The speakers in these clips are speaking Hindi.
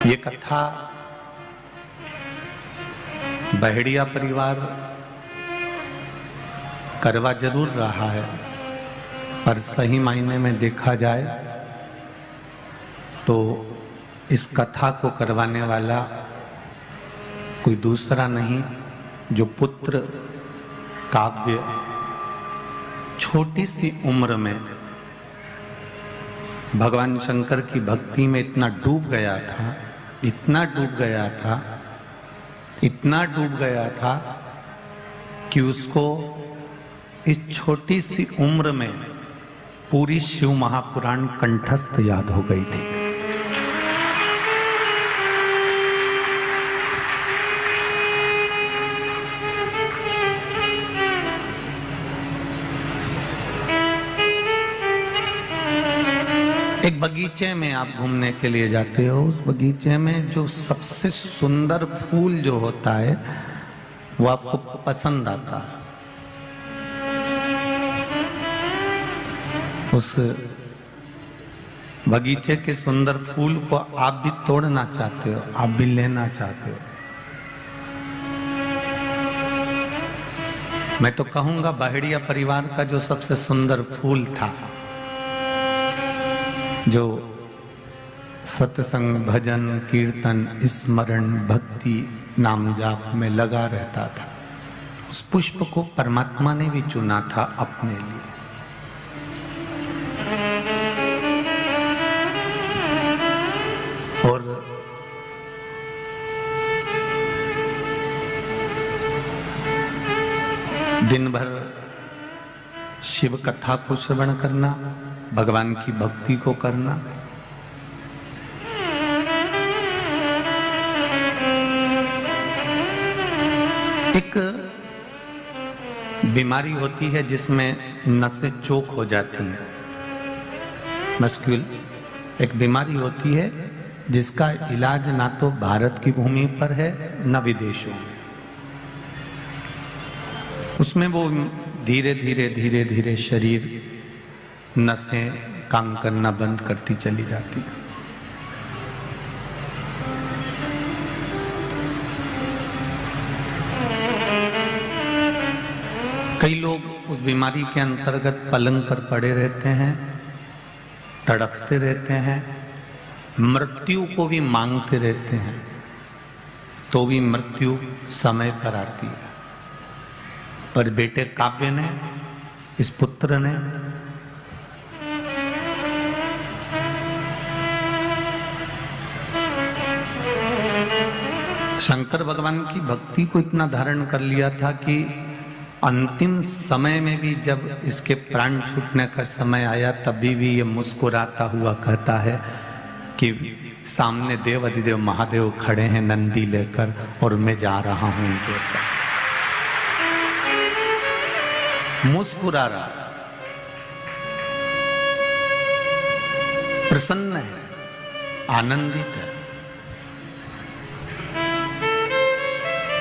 ये कथा बहेड़िया परिवार करवा जरूर रहा है, पर सही मायने में देखा जाए तो इस कथा को करवाने वाला कोई दूसरा नहीं, जो पुत्र काव्य छोटी सी उम्र में भगवान शंकर की भक्ति में इतना डूब गया था, इतना डूब गया था, इतना डूब गया था कि उसको इस छोटी सी उम्र में पूरी शिव महापुराण कंठस्थ याद हो गई थी। एक बगीचे में आप घूमने के लिए जाते हो, उस बगीचे में जो सबसे सुंदर फूल जो होता है वो आपको पसंद आता है। उस बगीचे के सुंदर फूल को आप भी तोड़ना चाहते हो, आप भी लेना चाहते हो। मैं तो कहूंगा बहेड़िया परिवार का जो सबसे सुंदर फूल था, जो सत्संग भजन कीर्तन स्मरण भक्ति नाम जाप में लगा रहता था, उस पुष्प को परमात्मा ने भी चुना था अपने लिए। और दिन भर शिव कथा को श्रवण करना, भगवान की भक्ति को करना, एक बीमारी होती है जिसमें नसें चोक हो जाती हैं। मस्क्यूल एक बीमारी होती है जिसका इलाज ना तो भारत की भूमि पर है न विदेशों में। उसमें वो धीरे धीरे धीरे धीरे शरीर नसें काम करना बंद करती चली जाती। कई लोग उस बीमारी के अंतर्गत पलंग पर पड़े रहते हैं, तड़पते रहते हैं, मृत्यु को भी मांगते रहते हैं, तो भी मृत्यु समय पर आती है। पर बेटे काव्य ने, इस पुत्र ने शंकर भगवान की भक्ति को इतना धारण कर लिया था कि अंतिम समय में भी जब इसके प्राण छूटने का समय आया तभी भी ये मुस्कुराता हुआ कहता है कि सामने देव अधिदेव महादेव खड़े हैं नंदी लेकर और मैं जा रहा हूं उनके साथ। मुस्कुरा रहा, प्रसन्न है, आनंदित है।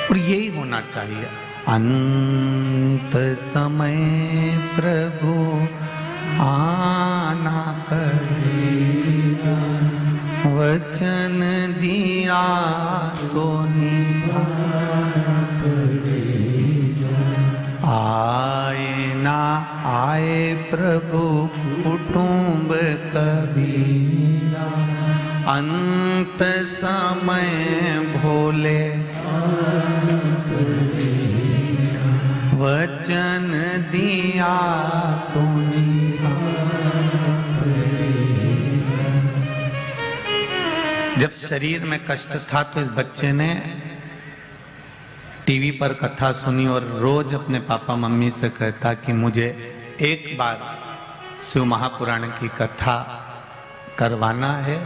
और यही होना चाहिए। अंत समय प्रभु आना पड़ेगा, वचन दिया तो निभाना पड़ेगा। आए ना आए प्रभु कुटुंब कबीरा, अंत समय भोले वचन दिया तो जब शरीर में कष्ट था तो इस बच्चे ने टीवी पर कथा सुनी और रोज अपने पापा मम्मी से कहता कि मुझे एक बार शिव महापुराण की कथा करवाना है,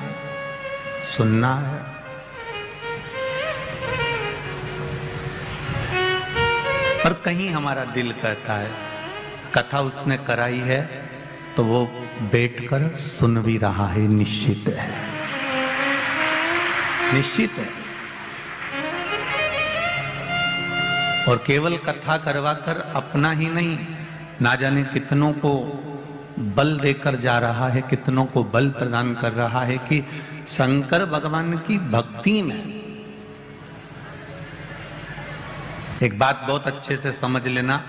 सुनना है। पर कहीं हमारा दिल कहता है, कथा उसने कराई है तो वो बैठकर सुन भी रहा है, निश्चित है, निश्चित है। और केवल कथा करवाकर अपना ही नहीं, ना जाने कितनों को बल देकर जा रहा है, कितनों को बल प्रदान कर रहा है कि शंकर भगवान की भक्ति में। एक बात बहुत अच्छे से समझ लेना,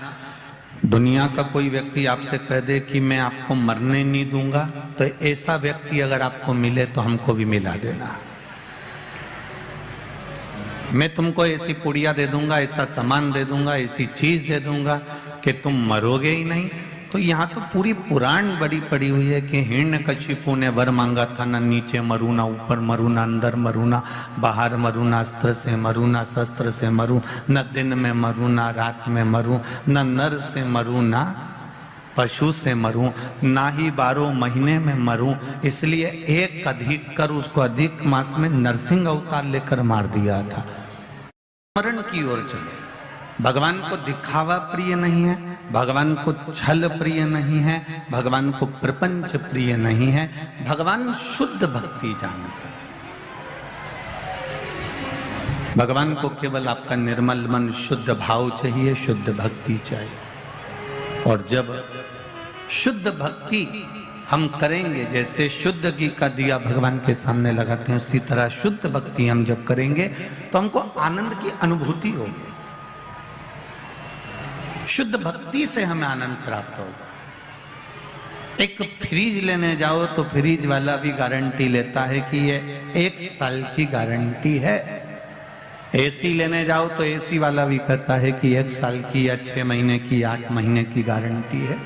दुनिया का कोई व्यक्ति आपसे कह दे कि मैं आपको मरने नहीं दूंगा, तो ऐसा व्यक्ति अगर आपको मिले तो हमको भी मिला देना। मैं तुमको ऐसी पुड़िया दे दूंगा, ऐसा सामान दे दूंगा, ऐसी चीज दे दूंगा कि तुम मरोगे ही नहीं। तो यहाँ तो पूरी पुराण बड़ी पड़ी हुई है कि हिरण्यकशिपु ने वर मांगा था, न नीचे मरू, ना ऊपर मरू, ना अंदर मरू, ना बाहर मरू, ना अस्त्र से मरू, ना शस्त्र से मरू, न दिन में मरू, ना रात में मरू, न नर से मरू, ना पशु से मरूं, ना ही 12 महीने में मरूं। इसलिए एक अधिक कर उसको अधिक मास में नरसिंह अवतार लेकर मार दिया था। मरण की ओर चले। भगवान को दिखावा प्रिय नहीं है, भगवान को छल प्रिय नहीं है, भगवान को प्रपंच प्रिय नहीं है। भगवान शुद्ध भक्ति जानते। भगवान को केवल आपका निर्मल मन, शुद्ध भाव चाहिए, शुद्ध भक्ति चाहिए। और जब शुद्ध भक्ति हम करेंगे, जैसे शुद्ध घी का दिया भगवान के सामने लगाते हैं, उसी तरह शुद्ध भक्ति हम जब करेंगे तो हमको आनंद की अनुभूति होगी। शुद्ध भक्ति से हमें आनंद प्राप्त होगा। एक फ्रिज लेने जाओ तो फ्रिज वाला भी गारंटी लेता है कि ये 1 साल की गारंटी है। एसी लेने जाओ तो एसी वाला भी कहता है कि 1 साल की या 6 महीने की, 8 महीने की गारंटी है।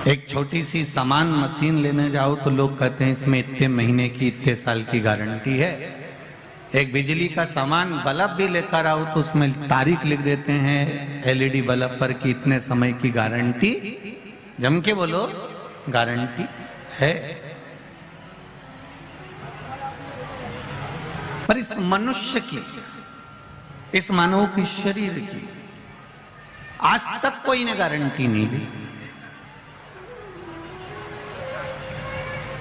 एक छोटी सी सामान मशीन लेने जाओ तो लोग कहते हैं इसमें इतने महीने की, इतने साल की गारंटी है। एक बिजली का सामान बल्ब भी लेकर आओ तो उसमें तारीख लिख देते हैं एलईडी बल्ब पर कि इतने समय की गारंटी। जम के बोलो, गारंटी है। पर इस मनुष्य की, इस मानव की शरीर की आज तक कोई ने गारंटी नहीं ली।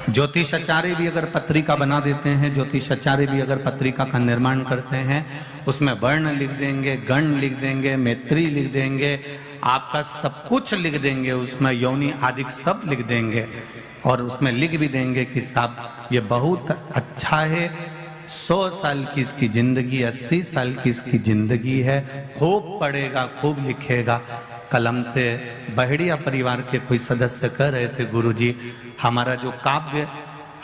ज्योतिषाचार्य भी अगर पत्रिका बना देते हैं, ज्योतिषाचार्य भी अगर पत्रिका का निर्माण करते हैं, उसमें वर्ण लिख देंगे, गण लिख देंगे, मैत्री लिख देंगे, आपका सब कुछ लिख देंगे, उसमें योनि आदि सब लिख देंगे। और उसमें लिख भी देंगे कि साहब ये बहुत अच्छा है, 100 साल की इसकी जिंदगी, 80 साल की इसकी जिंदगी है। खूब पढ़ेगा, खूब लिखेगा। कलम से बहेड़िया परिवार के कोई सदस्य कह रहे थे, गुरुजी हमारा जो काव्य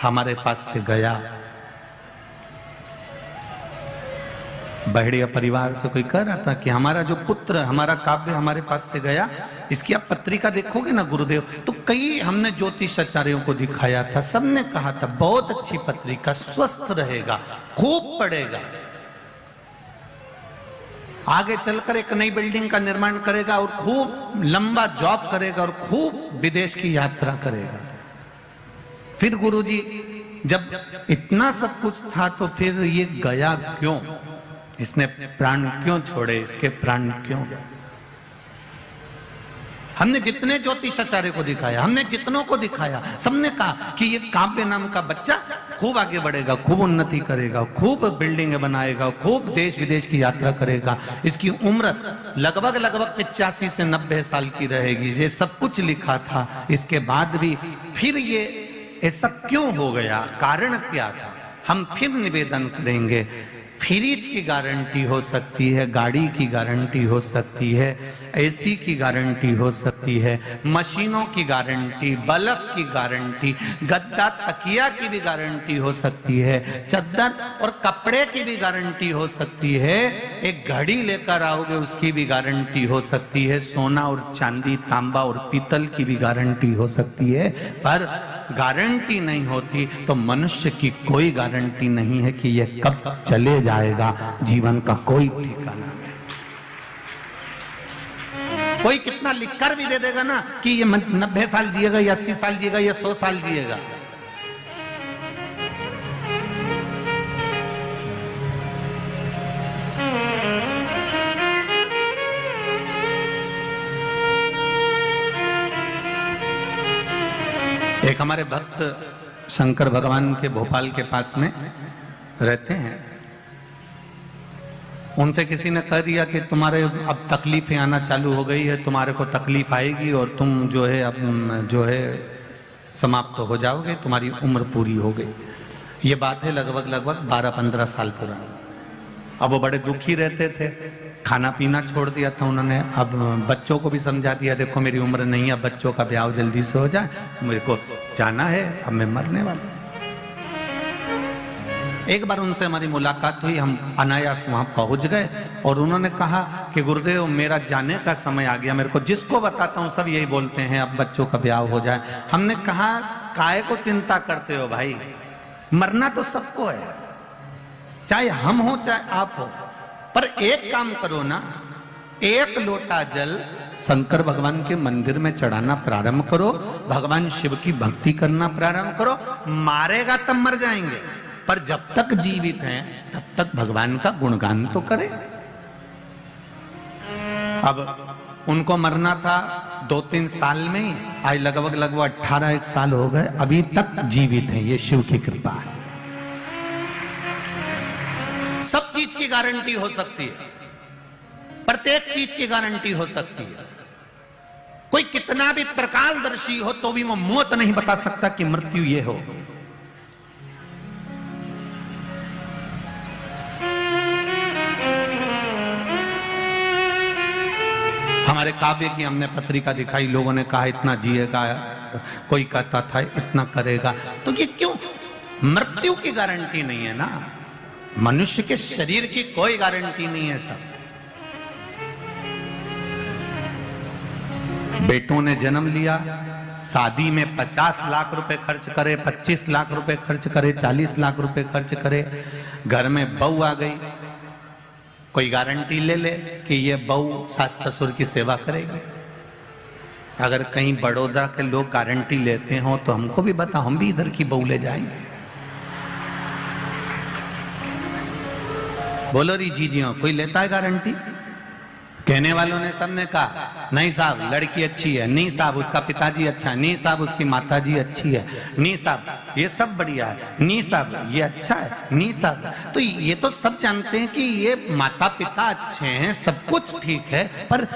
हमारे पास से गया। बहेड़िया परिवार से कोई कह रहा था कि हमारा जो पुत्र, हमारा काव्य हमारे पास से गया, इसकी आप पत्रिका देखोगे ना गुरुदेव। तो कई हमने ज्योतिषाचार्यों को दिखाया था, सबने कहा था बहुत अच्छी पत्रिका, स्वस्थ रहेगा, खूब पढ़ेगा, आगे चलकर एक नई बिल्डिंग का निर्माण करेगा और खूब लंबा जॉब करेगा और खूब विदेश की यात्रा करेगा। फिर गुरुजी जब इतना सब कुछ था तो फिर ये गया क्यों? इसने प्राण क्यों छोड़े? इसके प्राण क्यों गए? हमने जितने ज्योतिषाचार्य को दिखाया, हमने जितनों को दिखाया, सबने कहा कि ये काव्य नाम का बच्चा खूब आगे बढ़ेगा, खूब उन्नति करेगा, खूब बिल्डिंग बनाएगा, खूब देश विदेश की यात्रा करेगा, इसकी उम्र लगभग 85 से 90 साल की रहेगी। ये सब कुछ लिखा था। इसके बाद भी फिर ये ऐसा क्यों हो गया? कारण क्या था? हम फिर निवेदन करेंगे। फ्रिज की गारंटी हो सकती है, गाड़ी की गारंटी हो सकती है, एसी की गारंटी हो सकती है, मशीनों की गारंटी, बल्ब की गारंटी, गद्दा तकिया की भी गारंटी हो सकती है, चद्दर और कपड़े की भी गारंटी हो सकती है, एक घड़ी लेकर आओगे उसकी भी गारंटी हो सकती है, सोना और चांदी, तांबा और पीतल की भी गारंटी हो सकती है। पर गारंटी नहीं होती तो मनुष्य की कोई गारंटी नहीं है कि यह कब चले जाएगा। जीवन का कोई ठिकाना नहीं। कोई कितना लिखकर भी दे देगा ना कि ये 90 साल जिएगा या 80 साल जिएगा या 100 साल जिएगा। एक हमारे भक्त शंकर भगवान के भोपाल के पास में रहते हैं। उनसे किसी ने कह दिया कि तुम्हारे अब तकलीफें आना चालू हो गई है, तुम्हारे को तकलीफ आएगी और तुम जो है अब जो है समाप्त हो जाओगे, तुम्हारी उम्र पूरी हो गई। ये बात है लगभग 12-15 साल पुरानी। अब वो बड़े दुखी रहते थे, खाना पीना छोड़ दिया था उन्होंने। अब बच्चों को भी समझा दिया, देखो मेरी उम्र नहीं है, अब बच्चों का ब्याह जल्दी से हो जाए, मेरे को जाना है, अब मैं मरने वाला। एक बार उनसे हमारी मुलाकात हुई, हम अनायास वहां पहुंच गए और उन्होंने कहा कि गुरुदेव मेरा जाने का समय आ गया, मेरे को जिसको बताता हूं सब यही बोलते हैं अब बच्चों का ब्याह हो जाए। हमने कहा काहे को चिंता करते हो भाई, मरना तो सबको है, चाहे हम हो चाहे आप हो, पर एक काम करो ना, एक लोटा जल शंकर भगवान के मंदिर में चढ़ाना प्रारंभ करो, भगवान शिव की भक्ति करना प्रारंभ करो। मारेगा तब मर जाएंगे, पर जब तक जीवित हैं तब तक भगवान का गुणगान तो करें। अब उनको मरना था 2-3 साल में ही, आज लगभग 18-1 साल हो गए, अभी तक जीवित हैं, ये शिव की कृपा है। सब चीज की गारंटी हो सकती है, प्रत्येक चीज की गारंटी हो सकती है। कोई कितना भी प्रकाशदर्शी हो तो भी वो मौत नहीं बता सकता कि मृत्यु ये हो। हमारे काव्य की हमने पत्रिका दिखाई, लोगों ने कहा इतना जिएगा, कोई कहता था इतना करेगा, तो ये क्यों? मृत्यु की गारंटी नहीं है ना, मनुष्य के शरीर की कोई गारंटी नहीं है। सब बेटों ने जन्म लिया, शादी में 50 लाख रुपए खर्च करे, 25 लाख रुपए खर्च करे, 40 लाख रुपए खर्च करे, घर में बहू आ गई, कोई गारंटी ले ले कि ये बहू सास ससुर की सेवा करेगी। अगर कहीं बड़ौदा के लोग गारंटी लेते हो तो हमको भी बता, हम भी इधर की बहू ले जाएंगे। बोलो री जीजियों, कोई लेता है गारंटी? कहने वालों ने सबने कहा नहीं साहब लड़की अच्छी है, नहीं साहब उसका पिताजी अच्छा है, नहीं साहब उसकी माताजी अच्छी है, नहीं साहब ये सब बढ़िया है, नहीं साहब ये अच्छा है, नहीं साहब। तो ये तो सब जानते हैं कि ये माता पिता अच्छे हैं, सब कुछ ठीक है, पर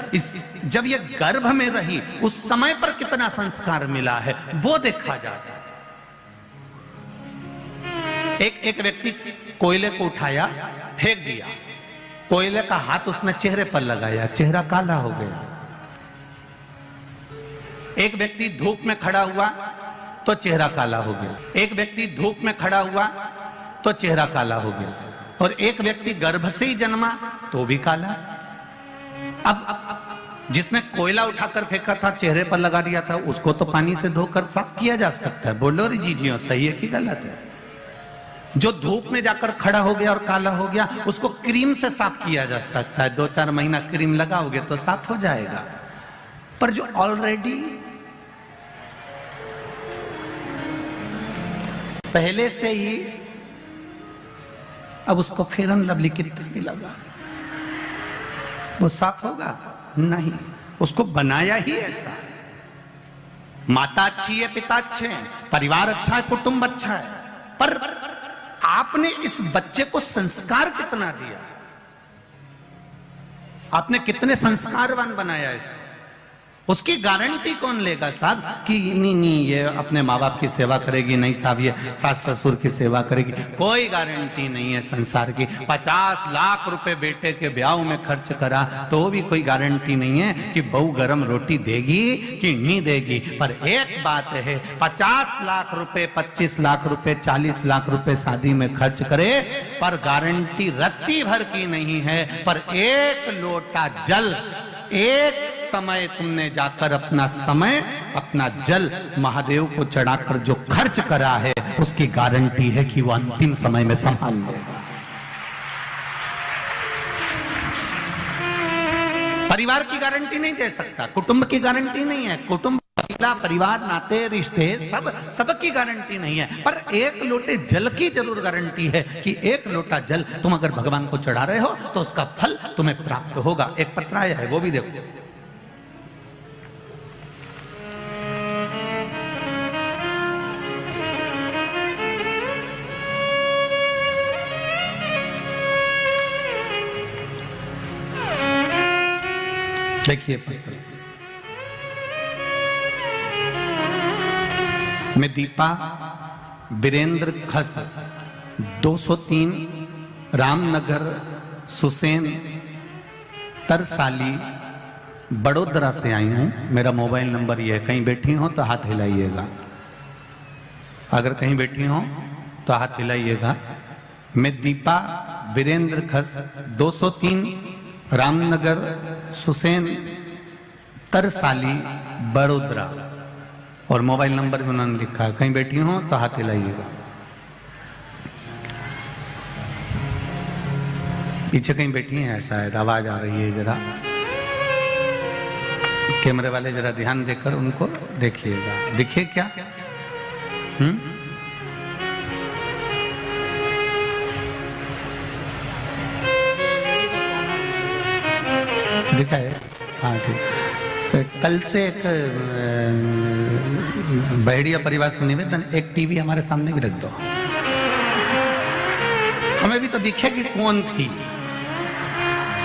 जब ये गर्भ में रही उस समय पर कितना संस्कार मिला है वो देखा जाता है। एक व्यक्ति कोयले को उठाया, फेंक दिया, कोयले का हाथ उसने चेहरे पर लगाया, चेहरा काला हो गया। एक व्यक्ति धूप में खड़ा हुआ तो चेहरा काला हो गया, एक व्यक्ति धूप में खड़ा हुआ तो चेहरा काला हो गया, और एक व्यक्ति गर्भ से ही जन्मा तो भी काला। अब जिसने कोयला उठाकर फेंका था, चेहरे पर लगा दिया था, उसको तो पानी से धोकर साफ किया जा सकता है। बोलो रे जीजियों, सही है कि गलत है? जो धूप में जाकर खड़ा हो गया और काला हो गया, उसको क्रीम से साफ किया जा सकता है, 2-4 महीना क्रीम लगाओगे तो साफ हो जाएगा। पर जो ऑलरेडी पहले से ही, अब उसको फेरन लवली कितना भी लगा, वो साफ होगा नहीं, उसको बनाया ही ऐसा। माता अच्छी है, पिता अच्छे हैं, परिवार अच्छा है, कुटुंब अच्छा है, पर आपने इस बच्चे को संस्कार कितना दिया, आपने कितने संस्कारवान बनाया इसको, उसकी गारंटी कौन लेगा साहब कि नहीं ये अपने माँ बाप की सेवा करेगी, नहीं साहब ये सास ससुर की सेवा करेगी? कोई गारंटी नहीं है संसार की। 50 लाख रुपए बेटे के ब्याह में खर्च करा तो भी कोई गारंटी नहीं है कि बहू गरम रोटी देगी कि नहीं देगी। पर एक बात है, 50 लाख रुपए, 25 लाख रुपए, 40 लाख रुपए शादी में खर्च करे, पर गारंटी रत्ती भर की नहीं है। पर एक लोटा जल, एक समय तुमने जाकर अपना समय, अपना जल महादेव को चढ़ाकर जो खर्च करा है, उसकी गारंटी है कि वो अंतिम समय में संभाल लेगा। परिवार की गारंटी नहीं दे सकता, कुटुंब की गारंटी नहीं है, कुटुंब परिवार नाते रिश्ते सबकी गारंटी नहीं है, पर एक लोटे जल की जरूर गारंटी है कि एक लोटा जल तुम अगर भगवान को चढ़ा रहे हो तो उसका फल तुम्हें प्राप्त होगा। एक पत्र आया है, वो भी देखो। देखिए पत्र, मैं दीपा वीरेंद्र खस 203 रामनगर सुसेन तरसाली बड़ोदरा से आई हूं। मेरा मोबाइल नंबर ये है, कहीं बैठी हो तो हाथ हिलाइएगा, अगर कहीं बैठी हो तो हाथ हिलाइएगा। मैं दीपा वीरेंद्र खस 203 रामनगर सुसेन तरसाली बड़ोदरा, और मोबाइल नंबर भी उन्होंने लिखा है, कहीं बैठी हो तो हाथ हिलाइएगा। पीछे कहीं बैठी हैं शायद, आवाज आ रही है, जरा कैमरे वाले जरा ध्यान देकर उनको देखिएगा, दिखे क्या? दिखा है? हाँ ठीक। कल से एक बहेड़िया परिवार से निवेदन, एक टीवी हमारे सामने भी रख दो, हमें भी तो दिखे कि कौन थी।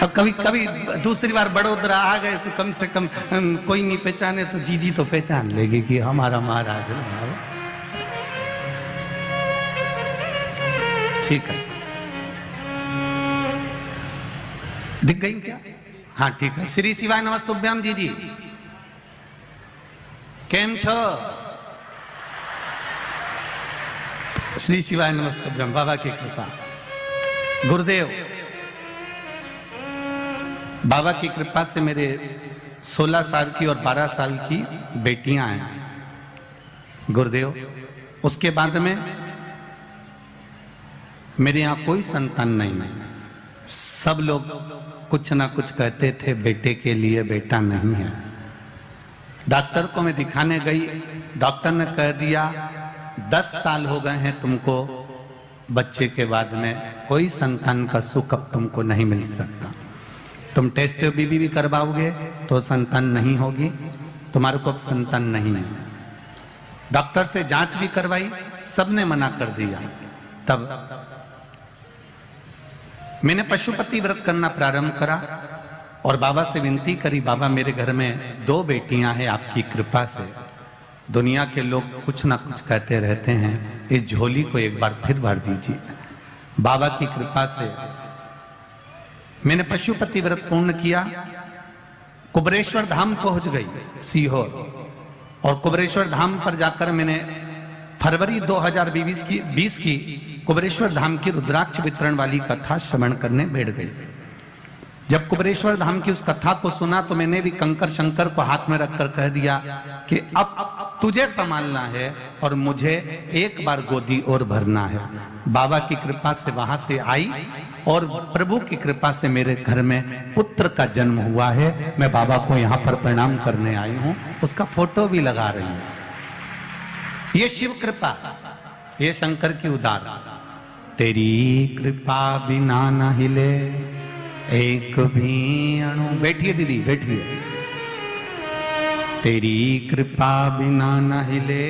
अब कभी कभी दूसरी बार बड़ोदरा आ गए तो कम से कम कोई नहीं पहचाने तो जीजी तो पहचान लेगी कि हमारा महाराज है। ठीक है, दिख गई क्या? हाँ ठीक है। श्री शिवाय नमस्तुभ्यम जीजी, केम छो? श्री शिवाय नमस्तुभ्यम, बाबा की कृपा, गुरुदेव बाबा की कृपा से मेरे 16 साल की और 12 साल की बेटियां हैं गुरुदेव। उसके बाद में मेरे यहां कोई संतान नहीं है। सब लोग कुछ ना कुछ कहते थे बेटे के लिए, बेटा नहीं है। डॉक्टर को मैं दिखाने गई, डॉक्टर ने कह दिया 10 साल हो गए हैं तुमको, बच्चे के बाद में कोई संतान का सुख अब तुमको नहीं मिल सकता। तुम टेस्ट बीबी भी करवाओगे तो संतान नहीं होगी, तुम्हारे को अब संतान नहीं है। डॉक्टर से जांच भी करवाई, सबने मना कर दिया। तब मैंने पशुपति व्रत करना प्रारंभ करा और बाबा से विनती करी, बाबा मेरे घर में 2 बेटियां हैं, आपकी कृपा से। दुनिया के लोग कुछ ना कुछ कहते रहते हैं, इस झोली को एक बार फिर भर दीजिए। बाबा की कृपा से मैंने पशुपति व्रत पूर्ण किया, कुबरेश्वर धाम पहुंच गई सीहोर, और कुबरेश्वर धाम पर जाकर मैंने फरवरी 2020 की कुबरेश्वर धाम की रुद्राक्ष वितरण वाली कथा श्रवण करने बैठ गई। जब कुबरेश्वर धाम की उस कथा को सुना तो मैंने भी कंकर शंकर को हाथ में रखकर कह दिया कि अब तुझे संभालना है और मुझे एक बार गोदी और भरना है। बाबा की कृपा से वहां से आई और प्रभु की कृपा से मेरे घर में पुत्र का जन्म हुआ है। मैं बाबा को यहाँ पर प्रणाम करने आई हूँ, उसका फोटो भी लगा रही हूँ। ये शिव कृपा, ये शंकर की उदार। तेरी कृपा बिना न हिले एक भी अणु। बैठिए दीदी बैठिए। तेरी कृपा बिना न हिले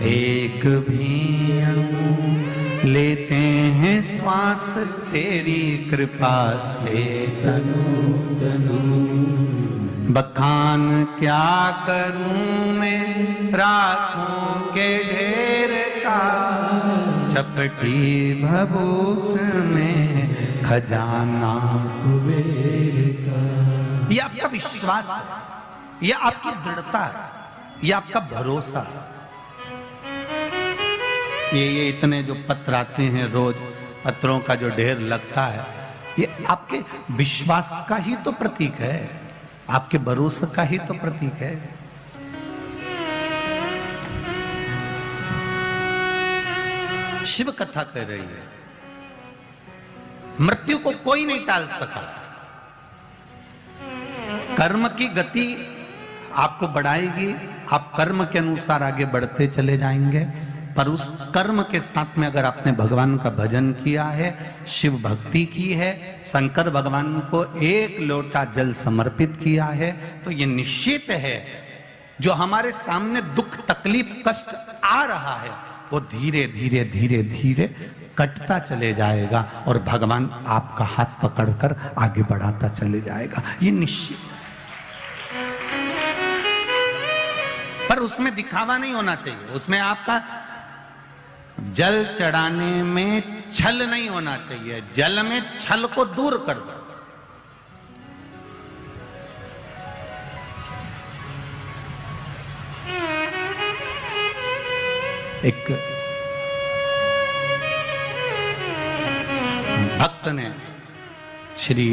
एक भी अणु, लेते हैं श्वास तेरी कृपा से तनु तनु। बखान क्या करूं मैं राखों के ढेर का, चपटी भभूत में खजाना कुबेर का। ये आपका विश्वास है, ये आपकी दृढ़ता है, ये आपका भरोसा। ये इतने जो पत्र आते हैं रोज, पत्रों का जो ढेर लगता है, ये आपके विश्वास का ही तो प्रतीक है, आपके भरोसे का ही तो प्रतीक है। शिव कथा कह रही है, मृत्यु को कोई नहीं टाल सका। कर्म की गति आपको बढ़ाएगी, आप कर्म के अनुसार आगे बढ़ते चले जाएंगे। पर उस कर्म के साथ में अगर आपने भगवान का भजन किया है, शिव भक्ति की है, शंकर भगवान को एक लोटा जल समर्पित किया है, तो ये निश्चित है जो हमारे सामने दुख तकलीफ कष्ट आ रहा है वो धीरे धीरे धीरे धीरे कटता चले जाएगा और भगवान आपका हाथ पकड़कर आगे बढ़ाता चले जाएगा। ये निश्चित। पर उसमें दिखावा नहीं होना चाहिए, उसमें आपका जल चढ़ाने में छल नहीं होना चाहिए, जल में छल को दूर कर दो। एक भक्त ने श्री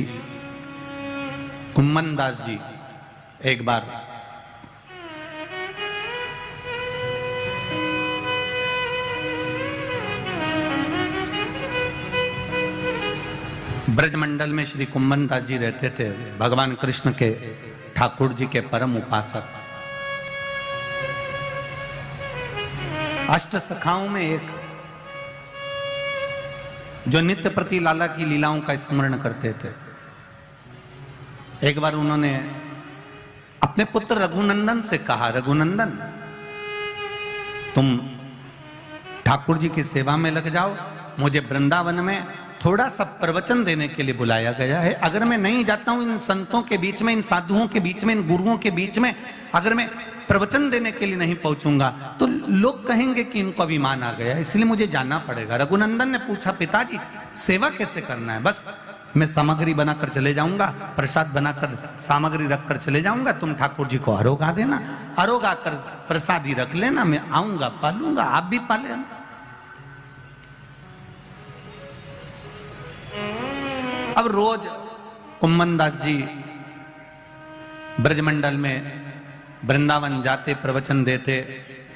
कुम्मन दास जी एक बार ब्रजमंडल में श्री कुम्मन दास जी रहते थे, भगवान कृष्ण के ठाकुर जी के परम उपासक। अष्ट सखाओं में एक जो नित्य प्रति लाला की लीलाओं का स्मरण करते थे। एक बार उन्होंने अपने पुत्र रघुनंदन से कहा, रघुनंदन तुम ठाकुर जी की सेवा में लग जाओ, मुझे वृंदावन में थोड़ा सा प्रवचन देने के लिए बुलाया गया है। अगर मैं नहीं जाता हूं इन संतों के बीच में, इन साधुओं के बीच में, इन गुरुओं के बीच में, अगर मैं प्रवचन देने के लिए नहीं पहुंचूंगा तो लोग कहेंगे कि इनको अभिमान आ गया, इसलिए मुझे जाना पड़ेगा। रघुनंदन ने पूछा, पिताजी सेवा कैसे करना है? बस मैं सामग्री बनाकर चले जाऊंगा, प्रसाद बनाकर सामग्री रखकर चले जाऊंगा, तुम ठाकुर जी को अरोगा देना, अरोगा कर प्रसादी रख लेना, मैं आऊंगा पालूंगा, आप भी पाले। अब रोज कुम्मन दास जी ब्रजमंडल में वृंदावन जाते, प्रवचन देते,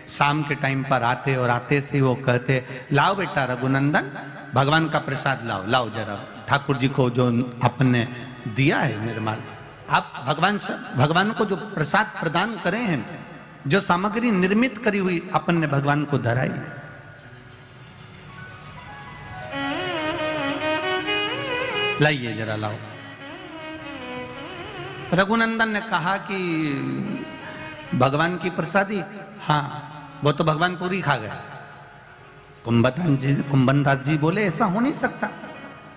शाम के टाइम पर आते और आते से वो कहते, लाओ बेटा रघुनंदन भगवान का प्रसाद लाओ, लाओ जरा, ठाकुर जी को जो अपन ने दिया है निर्माण, आप भगवान को जो प्रसाद प्रदान करे हैं, जो सामग्री निर्मित करी हुई अपन ने भगवान को धराई, लाइए जरा लाओ। रघुनंदन ने कहा कि भगवान की प्रसादी, हाँ वो तो भगवान पूरी खा गए। कुम्भन दास जी बोले, ऐसा हो नहीं सकता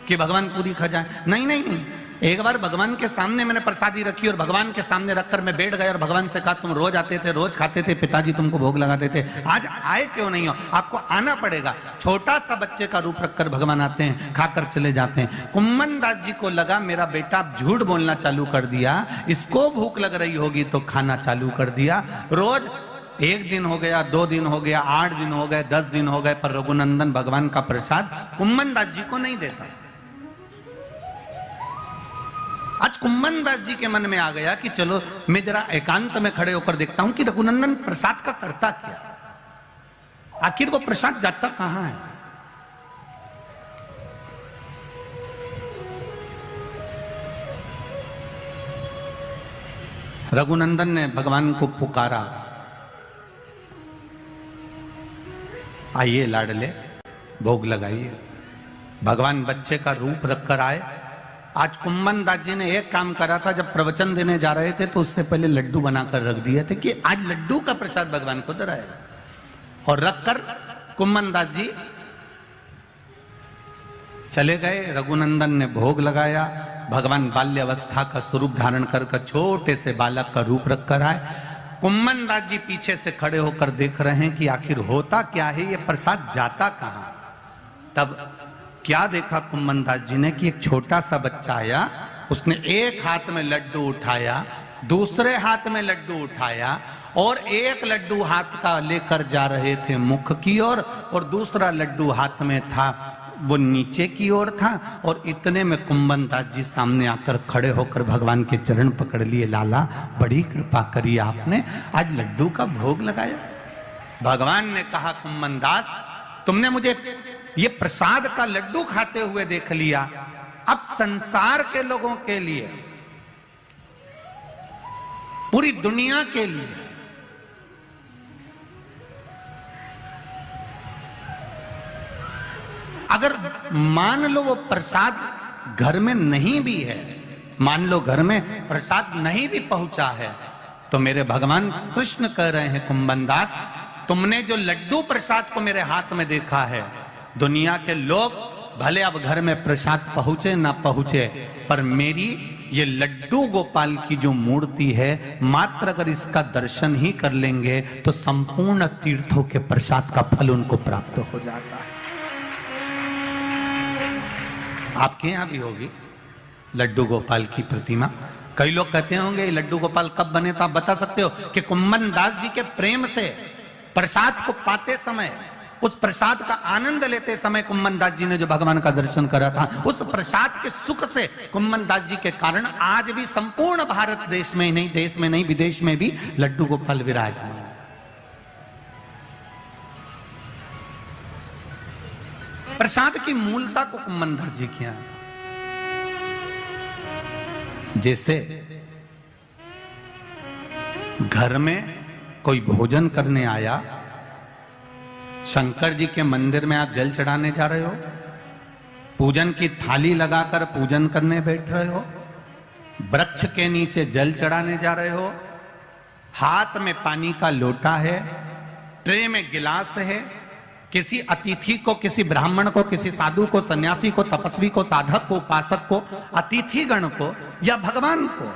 कि भगवान पूरी खा जाए। नहीं नहीं नहीं, एक बार भगवान के सामने मैंने प्रसादी रखी और भगवान के सामने रखकर मैं बैठ गया और भगवान से कहा, तुम रोज आते थे, रोज खाते थे, पिताजी तुमको भोग लगाते थे, आज आए क्यों नहीं हो? आपको आना पड़ेगा। छोटा सा बच्चे का रूप रखकर भगवान आते हैं, खाकर चले जाते हैं। कुम्मन दास जी को लगा मेरा बेटा झूठ बोलना चालू कर दिया, इसको भूख लग रही होगी तो खाना चालू कर दिया। रोज 1 दिन हो गया, 2 दिन हो गया, 8 दिन हो गए, 10 दिन हो गए, पर रघुनंदन भगवान का प्रसाद कुम्मन दास जी को नहीं देता। आज कुम्मन दास जी के मन में आ गया कि चलो मैं जरा एकांत में खड़े होकर देखता हूं कि रघुनंदन प्रसाद का करता क्या, आखिर वो प्रसाद जाता कहां है। रघुनंदन ने भगवान को पुकारा, आइए लाडले भोग लगाइए। भगवान बच्चे का रूप रखकर आए। आज कुम्मन दास जी ने एक काम करा था, जब प्रवचन देने जा रहे थे तो उससे पहले लड्डू बनाकर रख दिए थे कि आज लड्डू का प्रसाद भगवान को धराएगा, और रखकर कुम्मन दास जी चले गए। रघुनंदन ने भोग लगाया। भगवान बाल्य अवस्था का स्वरूप धारण कर छोटे से बालक का रूप रखकर आए। कुम्मन दास जी पीछे से खड़े होकर देख रहे हैं कि आखिर होता क्या है, ये प्रसाद जाता कहां। तब क्या देखा कुम्मन दास जी ने कि एक छोटा सा बच्चा आया, उसने एक हाथ में लड्डू उठाया, दूसरे हाथ में लड्डू उठाया, और एक लड्डू हाथ का लेकर जा रहे थे मुख की ओर, और दूसरा लड्डू हाथ में था वो नीचे की ओर था। और इतने में कुम्मन दास जी सामने आकर खड़े होकर भगवान के चरण पकड़ लिए, लाला बड़ी कृपा करी आपने, आज लड्डू का भोग लगाया। भगवान ने कहा, कुम्मन दास तुमने मुझे ये प्रसाद का लड्डू खाते हुए देख लिया, अब संसार के लोगों के लिए, पूरी दुनिया के लिए अगर मान लो वो प्रसाद घर में नहीं भी है, मान लो घर में प्रसाद नहीं भी पहुंचा है, तो मेरे भगवान कृष्ण कह रहे हैं, कुम्मन दास तुमने जो लड्डू प्रसाद को मेरे हाथ में देखा है, दुनिया के लोग भले अब घर में प्रसाद पहुंचे ना पहुंचे, पर मेरी ये लड्डू गोपाल की जो मूर्ति है, मात्र अगर इसका दर्शन ही कर लेंगे तो संपूर्ण तीर्थों के प्रसाद का फल उनको प्राप्त हो जाता है। आपके यहां भी होगी लड्डू गोपाल की प्रतिमा। कई लोग कहते होंगे लड्डू गोपाल कब बने, तो आप बता सकते हो कि कुम्मन दास जी के प्रेम से प्रसाद को पाते समय, उस प्रसाद का आनंद लेते समय कुम्मन दास जी ने जो भगवान का दर्शन करा था, उस प्रसाद के सुख से कुम्मन दास जी के कारण आज भी संपूर्ण भारत देश में नहीं, देश में नहीं, विदेश में भी लड्डू गोपाल विराजमान। प्रसाद की मूलता को कुम्मन दास जी किया। जैसे घर में कोई भोजन करने आया, शंकर जी के मंदिर में आप जल चढ़ाने जा रहे हो, पूजन की थाली लगाकर पूजन करने बैठ रहे हो, वृक्ष के नीचे जल चढ़ाने जा रहे हो, हाथ में पानी का लोटा है, ट्रे में गिलास है, किसी अतिथि को, किसी ब्राह्मण को, किसी साधु को, सन्यासी को, तपस्वी को, साधक को, उपासक को, अतिथि गण को या भगवान को,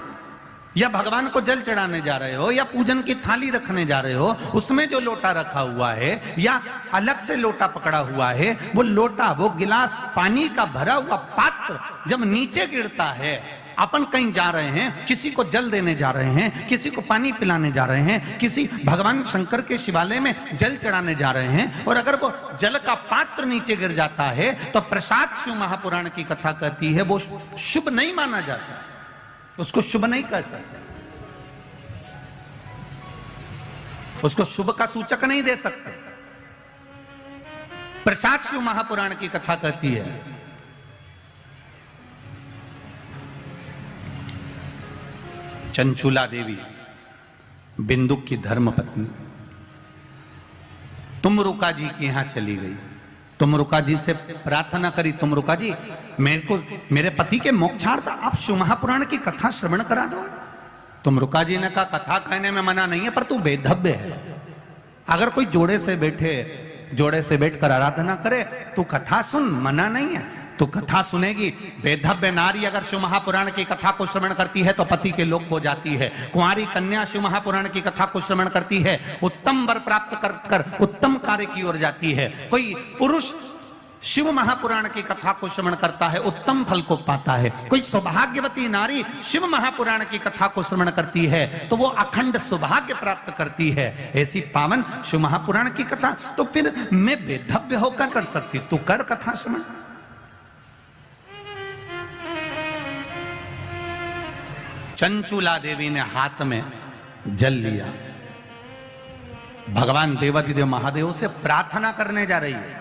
या भगवान को जल चढ़ाने जा रहे हो, या पूजन की थाली रखने जा रहे हो, उसमें जो लोटा रखा हुआ है या अलग से लोटा पकड़ा हुआ है, वो लोटा, वो गिलास, पानी का भरा हुआ पात्र जब नीचे गिरता है, अपन कहीं जा रहे हैं, किसी को जल देने जा रहे हैं, किसी को पानी पिलाने जा रहे हैं, किसी भगवान शंकर के शिवालय में जल चढ़ाने जा रहे हैं, और अगर वो जल का पात्र नीचे गिर जाता है तो प्रसाद शिव महापुराण की कथा कहती है वो शुभ नहीं माना जाता, उसको शुभ नहीं कह सकते, उसको शुभ का सूचक नहीं दे सकते। प्रसाद शिव महापुराण की कथा कहती है चंचुला देवी, बिंदुक की धर्मपत्नी, तुमरुका जी के यहां चली गई। तुमरुका जी से प्रार्थना करी, तुमरुका जी मेरे पति के मोक्षार्थ आप शिव महापुराण की कथा श्रवण करा दो। तुमरुका जी ने कहा कथा कहने में मना नहीं है, पर तू बेधव्य है। अगर कोई जोड़े से बैठकर आराधना करे तू कथा सुन, मना नहीं है, तो कथा सुनेगी। बेधव्य नारी अगर शिव महापुराण की कथा को श्रवण करती है तो पति के लोक हो जाती है। कुंवारी कन्या शिव महापुराण की कथा को श्रवण करती है, उत्तम वर प्राप्त कर उत्तम कार्य की ओर जाती है। कोई पुरुष शिव महापुराण की कथा को श्रवण करता है, उत्तम फल को पाता है। कोई सौभाग्यवती नारी शिव महापुराण की कथा को श्रवण करती है तो वो अखंड सौभाग्य प्राप्त करती है। ऐसी पावन शिव महापुराण की कथा तो फिर मैं बेधव्य होकर कर सकती, तू कर कथा श्रवण। चंचुला देवी ने हाथ में जल लिया, भगवान देवाधिदेव महादेव से प्रार्थना करने जा रही है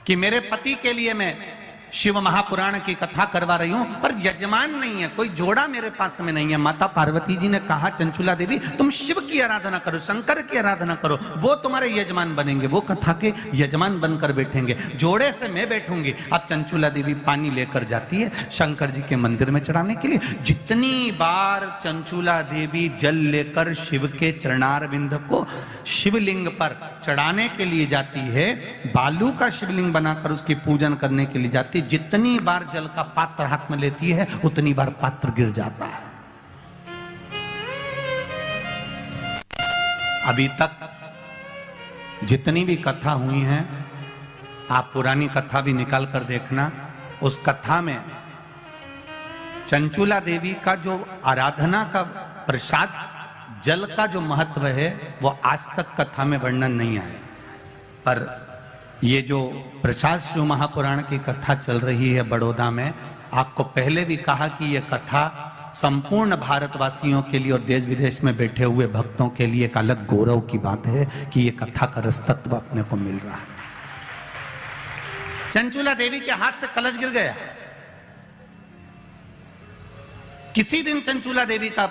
कि मेरे पति के लिए मैं शिव महापुराण की कथा करवा रही हूं, पर यजमान नहीं है, कोई जोड़ा मेरे पास में नहीं है। माता पार्वती जी ने कहा चंचुला देवी तुम शिव की आराधना करो, शंकर की आराधना करो, वो तुम्हारे यजमान बनेंगे, वो कथा के यजमान बनकर बैठेंगे, जोड़े से मैं बैठूंगी। अब चंचुला देवी पानी लेकर जाती है शंकर जी के मंदिर में चढ़ाने के लिए। जितनी बार चंचुला देवी जल लेकर शिव के चरणारविंद को शिवलिंग पर चढ़ाने के लिए जाती है, बालू का शिवलिंग बनाकर उसकी पूजन करने के लिए जाती, जितनी बार जल का पात्र हाथ में लेती है उतनी बार पात्र गिर जाता है। अभी तक जितनी भी कथा हुई हैं, आप पुरानी कथा भी निकाल कर देखना, उस कथा में चंचुला देवी का जो आराधना का प्रसाद जल का जो महत्व है वो आज तक कथा में वर्णन नहीं आया। पर ये जो प्रसाद शिव महापुराण की कथा चल रही है बड़ौदा में, आपको पहले भी कहा कि ये कथा संपूर्ण भारतवासियों के लिए और देश विदेश में बैठे हुए भक्तों के लिए एक अलग गौरव की बात है कि ये कथा का रसतत्व अपने को मिल रहा है। चंचुला देवी के हाथ से कलश गिर गया। किसी दिन चंचुला देवी का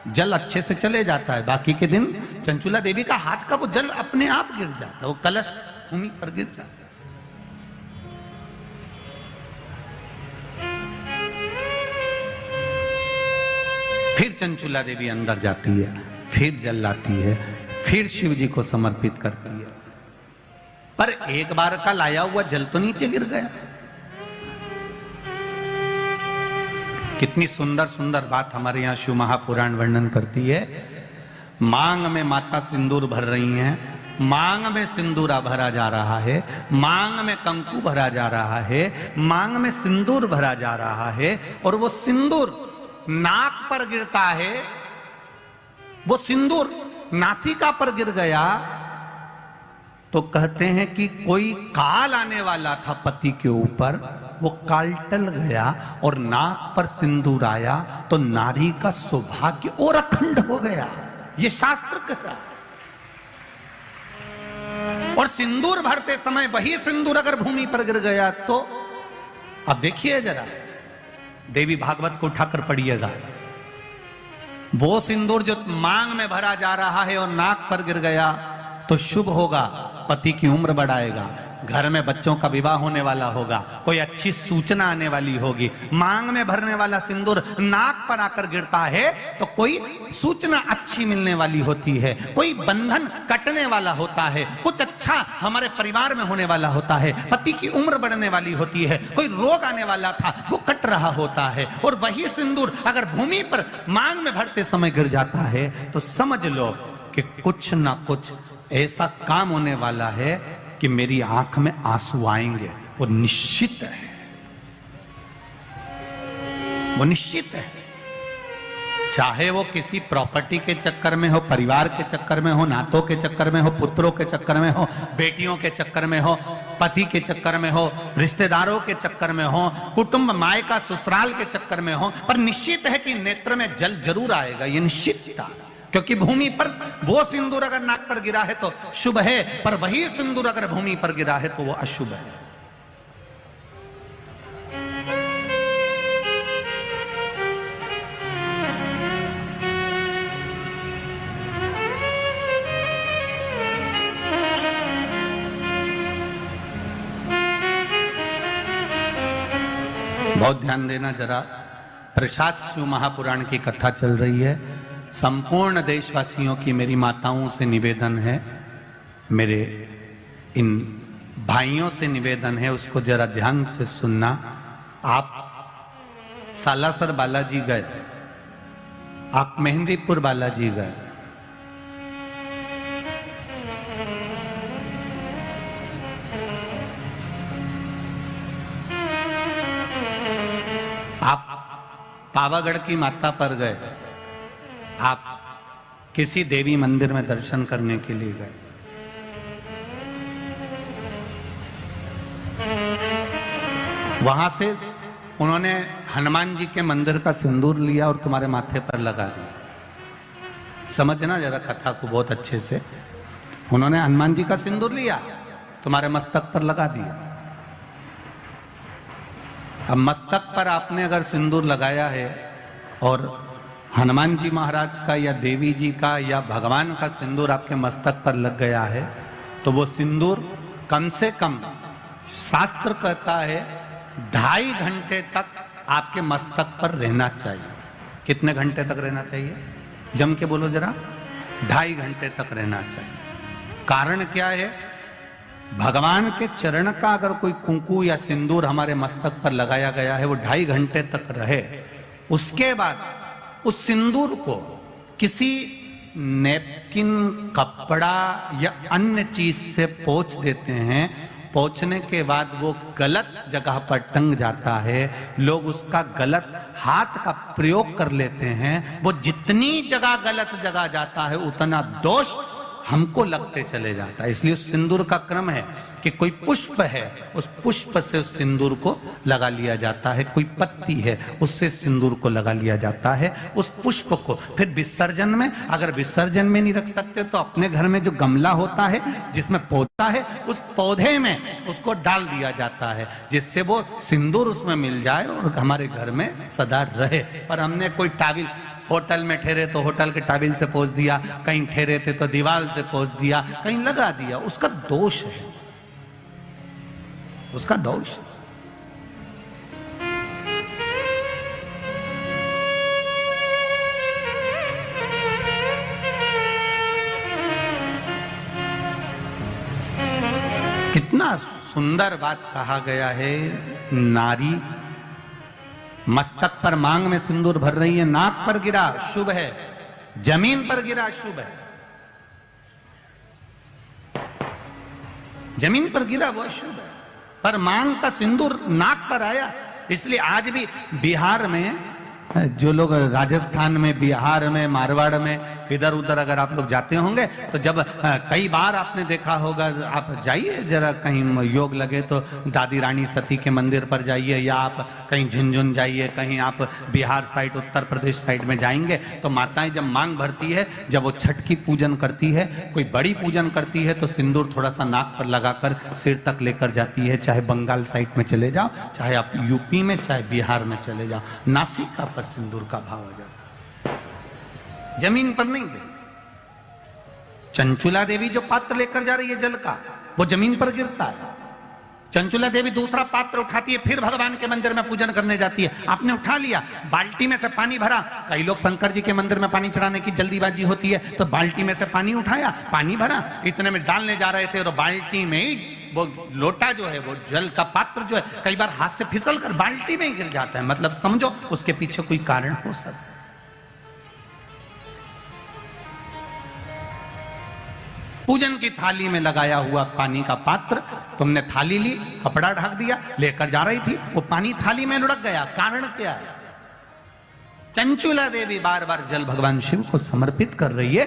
जल अच्छे से चले जाता है, बाकी के दिन चंचुला देवी का हाथ का वो जल अपने आप गिर जाता है, वो कलश भूमि पर गिर जाता है। फिर चंचुला देवी अंदर जाती है, फिर जल लाती है, फिर शिव जी को समर्पित करती है, पर एक बार का लाया हुआ जल तो नीचे गिर गया। कितनी सुंदर सुंदर बात हमारे यहाँ शिव महापुराण वर्णन करती है। मांग में माता सिंदूर भर रही हैं, मांग में सिंदूरा भरा जा रहा है, मांग में कंकु भरा जा रहा है, मांग में सिंदूर भरा जा रहा है, और वो सिंदूर नाक पर गिरता है। वो सिंदूर नासिका पर गिर गया तो कहते हैं कि कोई काल आने वाला था पति के ऊपर, वो काल टल गया और नाक पर सिंदूर आया तो नारी का सौभाग्य और अखंड हो गया। ये शास्त्र कह रहा। और सिंदूर भरते समय वही सिंदूर अगर भूमि पर गिर गया तो अब देखिए जरा, देवी भागवत को उठाकर पढ़िएगा। वो सिंदूर जो मांग में भरा जा रहा है और नाक पर गिर गया तो शुभ होगा, पति की उम्र बढ़ाएगा, घर में बच्चों का विवाह होने वाला होगा, कोई अच्छी सूचना आने वाली होगी। मांग में भरने वाला सिंदूर नाक पर आकर गिरता है तो कोई सूचना अच्छी मिलने वाली होती है, कोई बंधन कटने वाला होता है, कुछ अच्छा हमारे परिवार में होने वाला होता है, पति की उम्र बढ़ने वाली होती है, कोई रोग आने वाला था वो कट रहा होता है। और वही सिंदूर अगर भूमि पर मांग में भरते समय गिर जाता है तो समझ लो कि कुछ ना कुछ ऐसा काम होने वाला है कि मेरी आंख में आंसू आएंगे। वो निश्चित है, वो निश्चित है। चाहे वो किसी प्रॉपर्टी के चक्कर में हो, परिवार के चक्कर में हो, नातों के चक्कर में हो, पुत्रों के चक्कर में हो, बेटियों के चक्कर में हो, पति के चक्कर में हो, रिश्तेदारों के चक्कर में हो, कुटुंब मायका ससुराल के चक्कर में हो, पर निश्चित है कि नेत्र में जल जरूर आएगा। ये निश्चित था, क्योंकि भूमि पर वो सिंदूर अगर नाक पर गिरा है तो शुभ है, पर वही सिंदूर अगर भूमि पर गिरा है तो वो अशुभ है। बहुत ध्यान देना जरा। प्रसाद शिव महापुराण की कथा चल रही है। संपूर्ण देशवासियों की मेरी माताओं से निवेदन है, मेरे इन भाइयों से निवेदन है, उसको जरा ध्यान से सुनना। आप सालासर बालाजी गए, आप मेहंदीपुर बालाजी गए, आप पावागढ़ की माता पर गए, आप किसी देवी मंदिर में दर्शन करने के लिए गए, वहां से उन्होंने हनुमान जी के मंदिर का सिंदूर लिया और तुम्हारे माथे पर लगा दिया। समझना जरा कथा को बहुत अच्छे से। उन्होंने हनुमान जी का सिंदूर लिया, तुम्हारे मस्तक पर लगा दिया। अब मस्तक पर आपने अगर सिंदूर लगाया है और हनुमान जी महाराज का या देवी जी का या भगवान का सिंदूर आपके मस्तक पर लग गया है तो वो सिंदूर कम से कम शास्त्र कहता है 2.5 घंटे तक आपके मस्तक पर रहना चाहिए। कितने घंटे तक रहना चाहिए? जम के बोलो जरा। 2.5 घंटे तक रहना चाहिए। कारण क्या है? भगवान के चरण का अगर कोई कुंकू या सिंदूर हमारे मस्तक पर लगाया गया है, वो 2.5 घंटे तक रहे, उसके बाद उस सिंदूर को किसी नैपकिन, कपड़ा या अन्य चीज से पोंछ देते हैं। पोंछने के बाद वो गलत जगह पर टंग जाता है, लोग उसका गलत हाथ का प्रयोग कर लेते हैं। वो जितनी जगह गलत जगह जाता है उतना दोष हमको लगते चले जाता है। इसलिए उस सिंदूर का क्रम है कि कोई पुष्प है, उस पुष्प से उस सिंदूर को लगा लिया जाता है, कोई पत्ती है उससे सिंदूर को लगा लिया जाता है। उस पुष्प को फिर विसर्जन में, अगर विसर्जन में नहीं रख सकते तो अपने घर में जो गमला होता है जिसमें पौधा है, उस पौधे में उसको डाल दिया जाता है, जिससे वो सिंदूर उसमें मिल जाए और हमारे घर में सदा रहे। पर हमने कोई टाविल, होटल में ठहरे तो होटल के टाविल से पोंछ दिया, कहीं ठहरे थे तो दीवार से पोंछ दिया, कहीं लगा दिया, उसका दोष है, उसका दोष। कितना सुंदर बात कहा गया है। नारी मस्तक पर मांग में सिंदूर भर रही है, नाक पर गिरा शुभ है, जमीन पर गिरा शुभ है। जमीन पर गिरा वो अशुभ है, पर मांग का सिंदूर नाक पर आया। इसलिए आज भी बिहार में, जो लोग राजस्थान में, बिहार में, मारवाड़ में इधर उधर अगर आप लोग जाते होंगे तो जब कई बार आपने देखा होगा, आप जाइए जरा कहीं योग लगे तो दादी रानी सती के मंदिर पर जाइए, या आप कहीं झुंझुन जाइए, कहीं आप बिहार साइड, उत्तर प्रदेश साइड में जाएंगे तो माताएं जब मांग भरती है, जब वो छठ की पूजन करती है, कोई बड़ी पूजन करती है, तो सिंदूर थोड़ा सा नाक पर लगाकर सिर तक लेकर जाती है। चाहे बंगाल साइड में चले जाओ, चाहे आप यूपी में, चाहे बिहार में चले जाओ, नासिका पर सिंदूर का भाव आ जाता, जमीन पर नहीं गिर। चंचुला देवी जो पात्र लेकर जा रही है जल का, वो जमीन पर गिरता है। चंचुला देवी दूसरा पात्र उठाती है, फिर भगवान के मंदिर में पूजन करने जाती है। आपने उठा लिया, बाल्टी में से पानी भरा। कई लोग शंकर जी के मंदिर में पानी चढ़ाने की जल्दीबाजी होती है, तो बाल्टी में से पानी उठाया, पानी भरा, इतने में डालने जा रहे थे और बाल्टी में वो लोटा जो है, वो जल का पात्र जो है, कई बार हाथ से फिसल कर बाल्टी में गिर जाता है। मतलब समझो उसके पीछे कोई कारण हो सकता है। पूजन की थाली में लगाया हुआ पानी का पात्र, तुमने थाली ली, कपड़ा ढक दिया, लेकर जा रही थी, वो पानी थाली में लुढ़क गया। कारण क्या है? चंचुला देवी बार बार जल भगवान शिव को समर्पित कर रही है,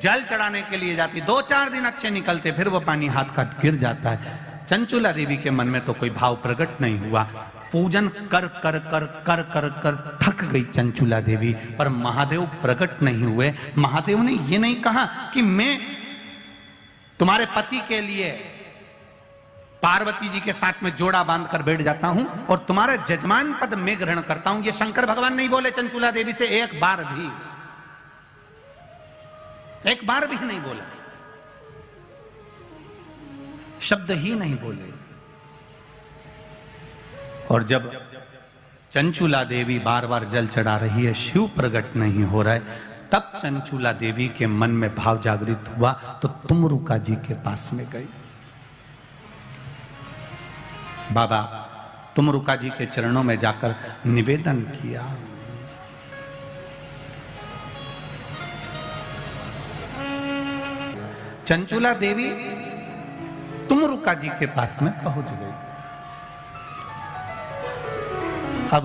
जल चढ़ाने के लिए जाती, 2-4 दिन अच्छे निकलते, फिर वो पानी हाथ का गिर जाता है। चंचुला देवी के मन में तो कोई भाव प्रकट नहीं हुआ। पूजन कर कर कर कर कर कर थक गई चंचुला देवी, पर महादेव प्रकट नहीं हुए। महादेव ने ये नहीं कहा कि मैं तुम्हारे पति के लिए पार्वती जी के साथ में जोड़ा बांध कर बैठ जाता हूं और तुम्हारा जजमान पद में ग्रहण करता हूं। ये शंकर भगवान नहीं बोले चंचुला देवी से, एक बार भी नहीं बोला, शब्द ही नहीं बोले। और जब चंचुला देवी बार बार जल चढ़ा रही है, शिव प्रकट नहीं हो रहा है, तब चंचुला देवी के मन में भाव जागृत हुआ, तो तुमरुका जी के पास में गई। बाबा तुमरुका जी के चरणों में जाकर निवेदन किया। चंचुला देवी तुमरुका जी के पास में पहुंच गई। अब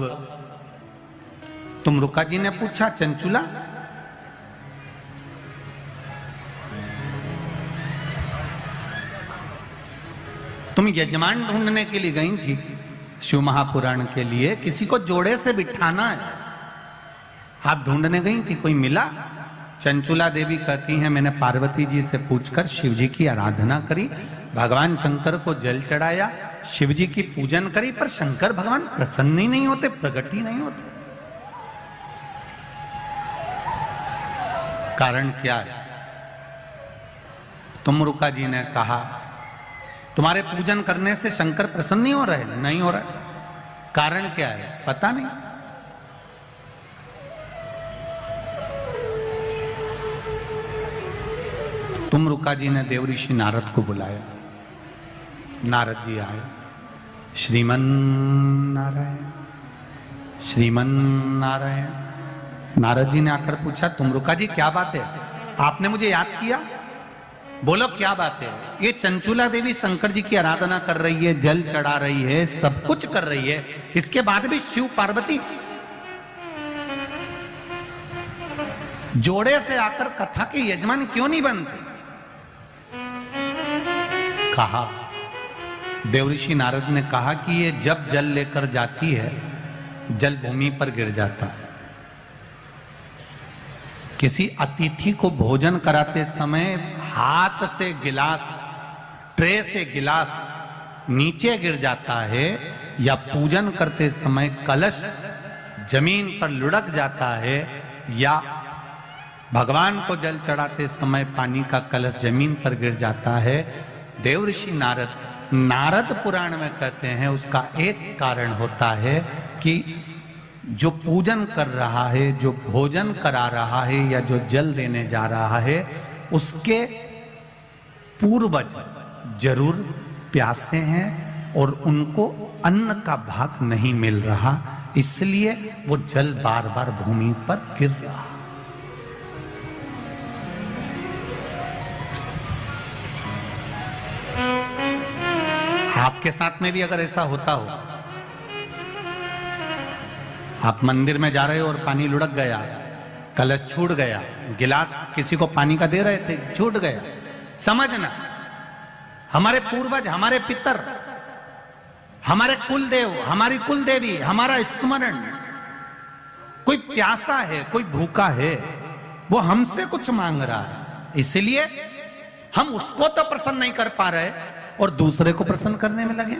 तुमरुका जी ने पूछा, चंचुला तुम यजमान ढूंढने के लिए गई थी शिव महापुराण के लिए, किसी को जोड़े से बिठाना है, आप ढूंढने गई थी, कोई मिला? चंचुला देवी कहती हैं, मैंने पार्वती जी से पूछकर शिव जी की आराधना करी, भगवान शंकर को जल चढ़ाया, शिव जी की पूजन करी, पर शंकर भगवान प्रसन्न ही नहीं होते, प्रकट ही नहीं होते। कारण क्या है? तुमरुका जी ने कहा, तुम्हारे पूजन करने से शंकर प्रसन्न नहीं हो रहे? नहीं हो रहा। कारण क्या है? पता नहीं। तुमरुका जी ने देव ऋषि नारद को बुलाया। नारद जी आए। श्रीमन नारायण, श्रीमन नारायण। नारद जी ने आकर पूछा, तुमरुका जी क्या बात है, आपने मुझे याद किया? बोलो क्या बात है? ये चंचुला देवी शंकर जी की आराधना कर रही है, जल चढ़ा रही है, सब कुछ कर रही है, इसके बाद भी शिव पार्वती जोड़े से आकर कथा के यजमान क्यों नहीं बनते? कहा, देवऋषि नारद ने कहा कि ये जब जल लेकर जाती है, जल भूमि पर गिर जाता है। किसी अतिथि को भोजन कराते समय हाथ से गिलास, ट्रे से गिलास नीचे गिर जाता है, या पूजन करते समय कलश जमीन पर लुढ़क जाता है, या भगवान को जल चढ़ाते समय पानी का कलश जमीन पर गिर जाता है, देवऋषि नारद पुराण में कहते हैं उसका एक कारण होता है कि जो पूजन कर रहा है, जो भोजन करा रहा है, या जो जल देने जा रहा है, उसके पूर्वज जरूर प्यासे हैं और उनको अन्न का भाग नहीं मिल रहा, इसलिए वो जल बार बार भूमि पर गिर रहा। आपके साथ में भी अगर ऐसा होता हो, आप मंदिर में जा रहे हो और पानी लुढ़क गया, कलश छूट गया, गिलास किसी को पानी का दे रहे थे, छूट गया, समझना हमारे पूर्वज, हमारे पितर, हमारे कुलदेव, हमारी कुलदेवी, हमारा स्मरण, कोई प्यासा है, कोई भूखा है, वो हमसे कुछ मांग रहा है, इसलिए हम उसको तो प्रसन्न नहीं कर पा रहे और दूसरे को प्रसन्न करने में लगे।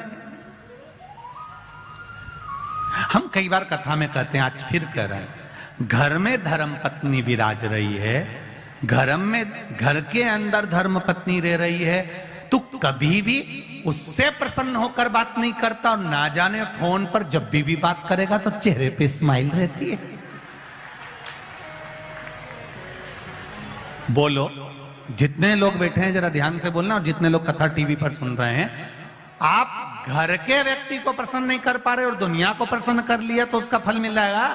हम कई बार कथा में कहते हैं, आज फिर कह रहे हैं, घर में धर्म पत्नी विराज रही है, घर के अंदर धर्म पत्नी रह रही है, तू कभी भी उससे प्रसन्न होकर बात नहीं करता, और ना जाने फोन पर जब भी बात करेगा तो चेहरे पे स्माइल रहती है। बोलो, जितने लोग बैठे हैं जरा ध्यान से बोलना, और जितने लोग कथा टीवी पर सुन रहे हैं, आप घर के व्यक्ति को प्रसन्न नहीं कर पा रहे और दुनिया को प्रसन्न कर लिया तो उसका फल मिल जाएगा।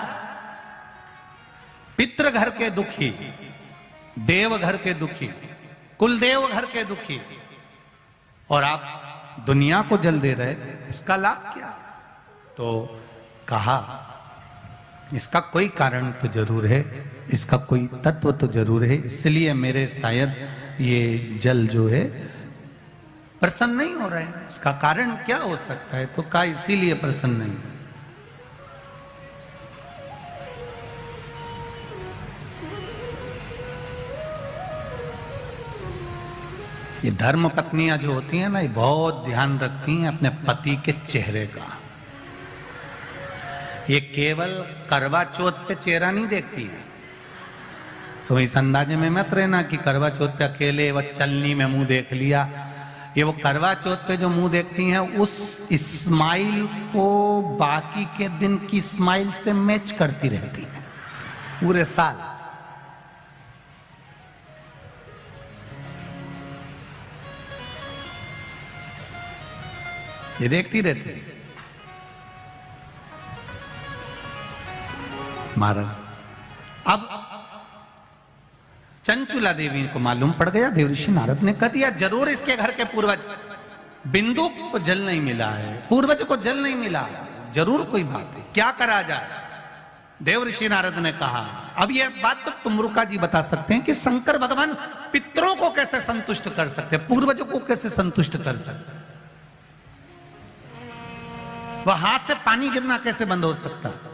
पितृ घर के दुखी, देव घर के दुखी, कुलदेव घर के दुखी, और आप दुनिया को जल दे रहे, उसका लाभ क्या? तो कहा इसका कोई कारण तो जरूर है, इसका कोई तत्व तो जरूर है, इसलिए मेरे शायद ये जल जो है प्रसन्न नहीं हो रहे हैं। उसका कारण क्या हो सकता है? तो कहा इसीलिए प्रसन्न नहीं। ये धर्म पत्नियां जो होती हैं ना, ये बहुत ध्यान रखती हैं अपने पति के चेहरे का। ये केवल करवा चौथ पे चेहरा नहीं देखती है। तो इस अंदाजे में मत रहना कि करवा चौथ पे अकेले वह चलनी में मुंह देख लिया। ये वो करवा चौथ पे जो मुंह देखती हैं, उस स्माइल को बाकी के दिन की स्माइल से मैच करती रहती है पूरे साल। ये देखती रहती है। महाराज, अब चंचुला देवी को मालूम पड़ गया, देवऋषि नारद ने कह दिया जरूर इसके घर के पूर्वज, बिंदु को जल नहीं मिला है, पूर्वज को जल नहीं मिला, जरूर कोई बात है, क्या करा जाए? देवऋषि नारद ने कहा, अब यह बात तो तुमरुका जी बता सकते हैं कि शंकर भगवान पितरों को कैसे संतुष्ट कर सकते, पूर्वजों को कैसे संतुष्ट कर सकते? वह हाथ से पानी गिरना कैसे बंद हो सकता है?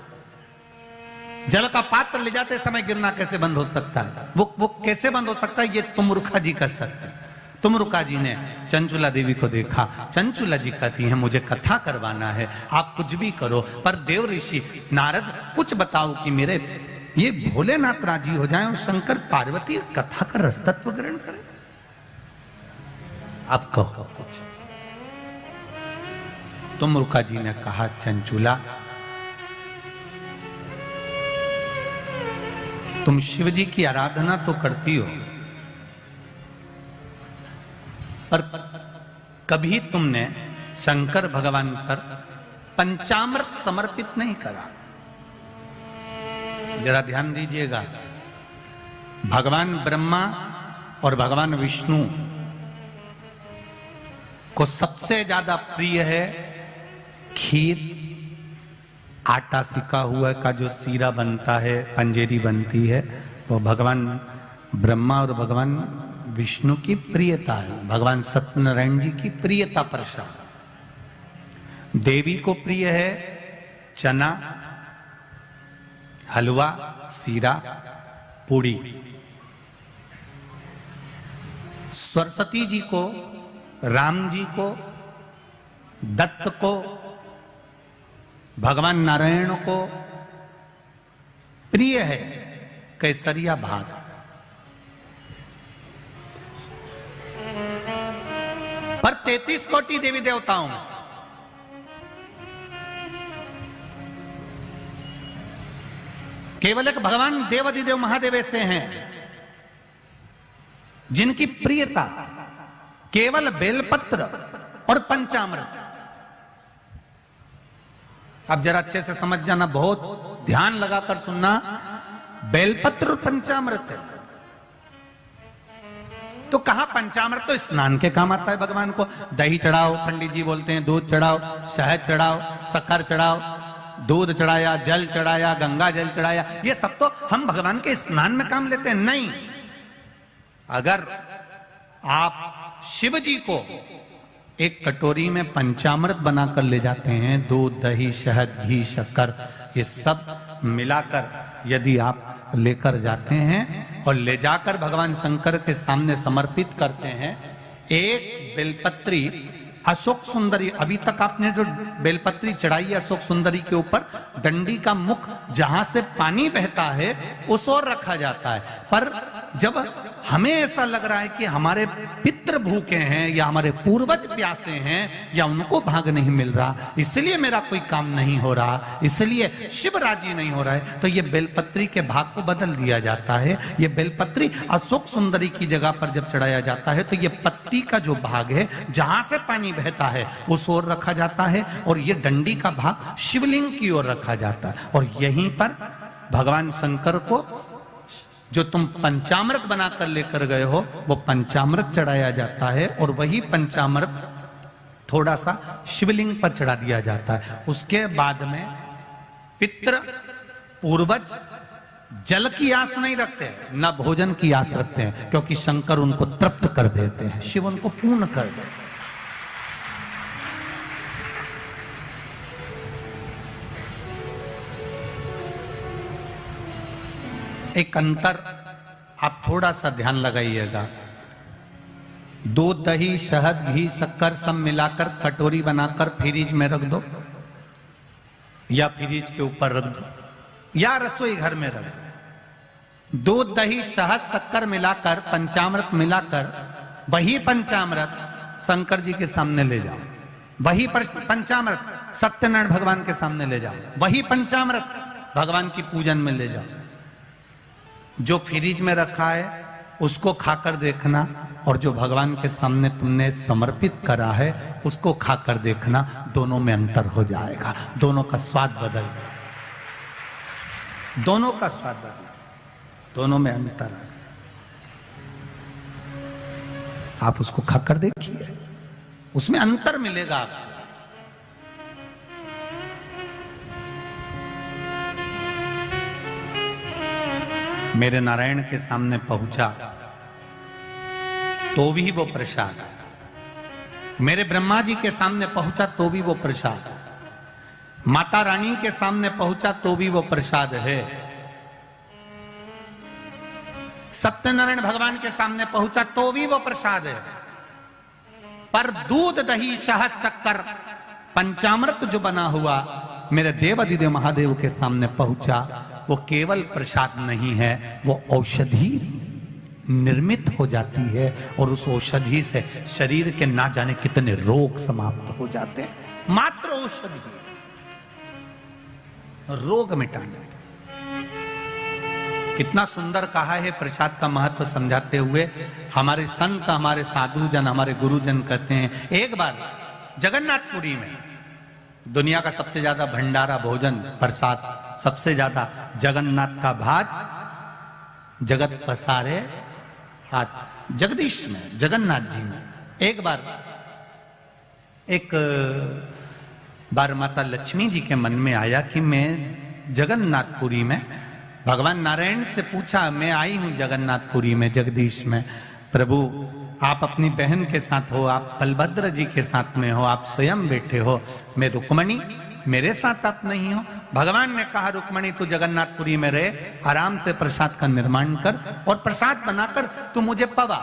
जल का पात्र ले जाते समय गिरना कैसे बंद हो सकता है? वो कैसे बंद हो सकता है? ये तुमरुका जी कर सकते हैं। तुमरुका जी ने चंचुला देवी को देखा। चंचुला जी कहती हैं मुझे कथा करवाना है, आप कुछ भी करो, पर देव ऋषि नारद कुछ बताओ कि मेरे ये भोलेनाथ राजी हो जाए और शंकर पार्वती कथा का रसतत्व ग्रहण करें। अब कहो कुछ। तुमरुका जी ने कहा, चंचुला तुम शिव जी की आराधना तो करती हो, पर कभी तुमने शंकर भगवान पर पंचामृत समर्पित नहीं करा। जरा ध्यान दीजिएगा, भगवान ब्रह्मा और भगवान विष्णु को सबसे ज्यादा प्रिय है खीर, आटा सिका हुआ का जो सीरा बनता है, पंजेरी बनती है, वो भगवान ब्रह्मा और भगवान विष्णु की प्रियता है, भगवान सत्यनारायण जी की प्रियता प्रसाद। देवी को प्रिय है चना, हलवा, सीरा, पूड़ी। सरस्वती जी को, राम जी को, दत्त को, भगवान नारायण को प्रिय है केसरिया भात। पर 33 कोटि देवी देवताओं में केवल एक भगवान देवाधिदेव महादेव ऐसे हैं जिनकी प्रियता केवल बेलपत्र और पंचामृत। अब जरा अच्छे से समझ जाना, बहुत ध्यान लगाकर सुनना। बेलपत्र पंचामृत है, तो कहा पंचामृत तो स्नान के काम आता है भगवान को। दही चढ़ाओ, पंडित जी बोलते हैं, दूध चढ़ाओ, शहद चढ़ाओ, शक्कर चढ़ाओ, दूध चढ़ाया, जल चढ़ाया, गंगा जल चढ़ाया, ये सब तो हम भगवान के स्नान में काम लेते हैं। नहीं, अगर आप शिव जी को एक कटोरी में पंचामृत बनाकर ले जाते हैं, दूध, दही, शहद, घी, शक्कर, ये सब मिलाकर यदि आप लेकर जाते हैं और ले जाकर भगवान शंकर के सामने समर्पित करते हैं, एक बेलपत्री अशोक सुंदरी, अभी तक आपने जो बेलपत्री चढ़ाई है अशोक सुंदरी के ऊपर, डंडी का मुख जहां से पानी बहता है उस ओर रखा जाता है। पर जब हमें ऐसा लग रहा है कि हमारे पितृ भूखे हैं या हमारे पूर्वज प्यासे हैं या उनको भाग नहीं मिल रहा, इसलिए मेरा कोई काम नहीं हो रहा, इसलिए शिव राजी नहीं हो रहा है, तो ये बेलपत्री के भाग को बदल दिया जाता है। ये बेलपत्री अशोक सुंदरी की जगह पर जब चढ़ाया जाता है तो ये पत्ती का जो भाग है जहां से पानी बहता है उस ओर रखा जाता है, और ये डंडी का भाग शिवलिंग की ओर रखा जाता है। और यहीं पर भगवान शंकर को जो तुम पंचामृत बनाकर लेकर गए हो वो पंचामृत चढ़ाया जाता है, और वही पंचामृत थोड़ा सा शिवलिंग पर चढ़ा दिया जाता है। उसके बाद में पितृ पूर्वज जल की आस नहीं रखते, न भोजन की आस रखते हैं, क्योंकि शंकर उनको तृप्त कर देते हैं, शिव उनको पूर्ण कर देते हैं। एक अंतर आप थोड़ा सा ध्यान लगाइएगा। दूध, दही, शहद, घी, शक्कर सब मिलाकर कटोरी बनाकर फ्रिज में रख दो, या फ्रिज के ऊपर रख दो, या रसोई घर में रख दो। दूध, दही, शहद, शक्कर मिलाकर, पंचामृत मिलाकर, वही पंचामृत शंकर जी के सामने ले जाओ, वही पंचामृत सत्यनारायण भगवान के सामने ले जाओ, वही पंचामृत भगवान की पूजन में ले जाओ। जो फ्रिज में रखा है उसको खाकर देखना, और जो भगवान के सामने तुमने समर्पित करा है उसको खाकर देखना, दोनों में अंतर हो जाएगा, दोनों का स्वाद बदल जाएगा, दोनों का स्वाद बदल, दोनों में अंतर है। आप उसको खाकर देखिए, उसमें अंतर मिलेगा आपको। मेरे नारायण के सामने पहुंचा तो भी वो प्रसाद है, मेरे ब्रह्मा जी के सामने पहुंचा तो भी वो प्रसाद है, माता रानी के सामने पहुंचा तो भी वो प्रसाद है, सत्यनारायण भगवान के सामने पहुंचा तो भी वो प्रसाद है। पर दूध, दही, शहद, शक्कर, पंचामृत जो बना हुआ मेरे देवाधिदेव महादेव के सामने पहुंचा, वो केवल प्रसाद नहीं है, वो औषधि निर्मित हो जाती है, और उस औषधि से शरीर के ना जाने कितने रोग समाप्त हो जाते हैं। मात्र औषधि रोग मिटाने। कितना सुंदर कहा है प्रसाद का महत्व समझाते हुए हमारे संत, हमारे साधुजन, हमारे गुरुजन कहते हैं, एक बार जगन्नाथपुरी में दुनिया का सबसे ज्यादा भंडारा भोजन प्रसाद, सबसे ज्यादा जगन्नाथ का भात, जगत पसारे हाथ, जगदीश में, जगन्नाथ जी में। एक बार माता लक्ष्मी जी के मन में आया कि मैं जगन्नाथपुरी में, भगवान नारायण से पूछा, मैं आई हूं जगन्नाथपुरी में, जगदीश में, प्रभु आप अपनी बहन के साथ हो, आप बलभद्र जी के साथ में हो, आप स्वयं बैठे हो, मैं रुक्मणी, मेरे साथ आप नहीं हो। भगवान ने कहा, रुक्मणी तू जगन्नाथपुरी में रहे, आराम से प्रसाद का निर्माण कर, और प्रसाद बनाकर तू मुझे पवा।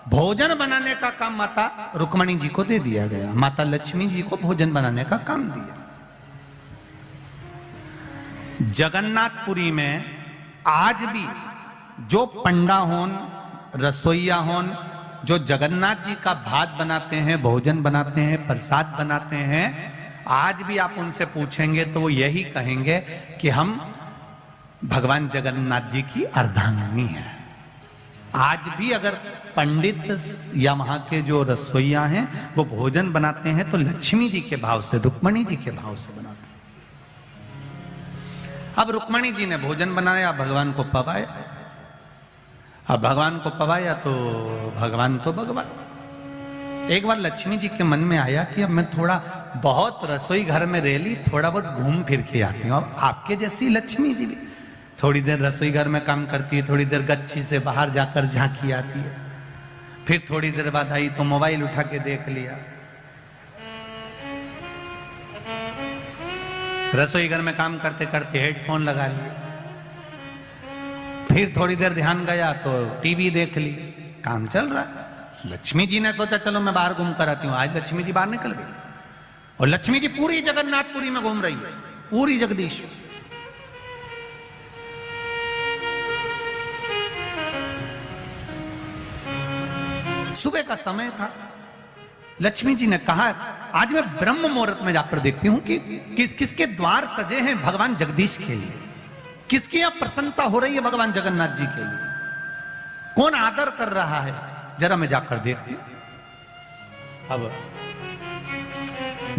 भोजन बनाने का काम माता रुक्मणी जी को दे दिया गया, माता लक्ष्मी जी को भोजन बनाने का काम दिया। जगन्नाथपुरी में आज भी जो पंडा होन, रसोईया होन, जो जगन्नाथ जी का भात बनाते हैं, भोजन बनाते हैं, प्रसाद बनाते हैं, आज भी आप उनसे पूछेंगे तो वो यही कहेंगे कि हम भगवान जगन्नाथ जी की अर्धांगिनी है। आज भी अगर पंडित या वहां के जो रसोईया हैं वो भोजन बनाते हैं तो लक्ष्मी जी के भाव से, रुक्मणी जी के भाव से बनाते हैं। अब रुक्मणी जी ने भोजन बनाया, भगवान को पवाया। अब भगवान को पवाया तो भगवान तो भगवान। एक बार लक्ष्मी जी के मन में आया कि अब मैं थोड़ा बहुत रसोई घर में रह ली, थोड़ा बहुत घूम फिर के आती हूँ। अब आपके जैसी लक्ष्मी जी भी थोड़ी देर रसोई घर में काम करती है, थोड़ी देर गच्छी से बाहर जाकर झांकी आती है, फिर थोड़ी देर बाद आई तो मोबाइल उठा के देख लिया, रसोई घर में काम करते करते हेडफोन लगा लिया, फिर थोड़ी देर ध्यान गया तो टीवी देख ली, काम चल रहा है। लक्ष्मी जी ने सोचा चलो मैं बाहर घूम कर आती हूँ। आज लक्ष्मी जी बाहर निकल गई और लक्ष्मी जी पूरी जगन्नाथपुरी में घूम रही है, पूरी जगदीश। सुबह का समय था। लक्ष्मी जी ने कहा आज मैं ब्रह्म मुहूर्त में जाकर देखती हूं कि किसके द्वार सजे हैं भगवान जगदीश के लिए, किसकी यहां प्रसन्नता हो रही है भगवान जगन्नाथ जी के लिए, कौन आदर कर रहा है, जरा मैं जाकर देखती हूं। अब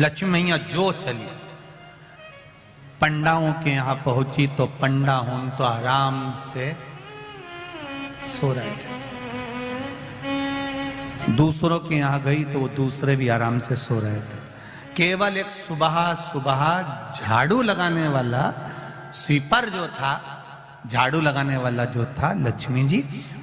लक्ष्मी मैया जो चली पंडाओं के यहां पहुंची तो पंडा हूं तो आराम से सो रहे थे। दूसरों के यहां गई तो वो दूसरे भी आराम से सो रहे थे। केवल एक सुबह सुबह झाड़ू लगाने वाला स्वीपर जो था, झाड़ू लगाने वाला जो था लक्ष्मी जी,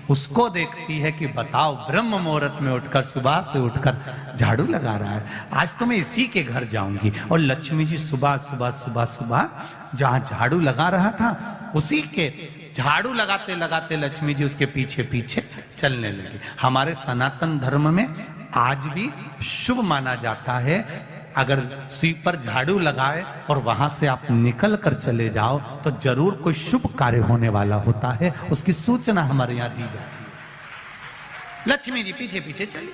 उसको देखती है कि बताओ ब्रह्म मुहूर्त में उठकर सुबह से उठकर झाड़ू लगा रहा है, आज तो मैं इसी के घर जाऊंगी। और लक्ष्मी जी सुबह सुबह सुबह सुबह जहां झाड़ू लगा रहा था उसी के झाड़ू लगाते लगाते लक्ष्मी जी उसके पीछे पीछे चलने लगी। हमारे सनातन धर्म में आज भी शुभ माना जाता है अगर स्वीपर झाड़ू लगाए और वहां से आप निकल कर चले जाओ तो जरूर कोई शुभ कार्य होने वाला होता है, उसकी सूचना हमारे यहां दी जाती है। लक्ष्मी जी पीछे पीछे चली।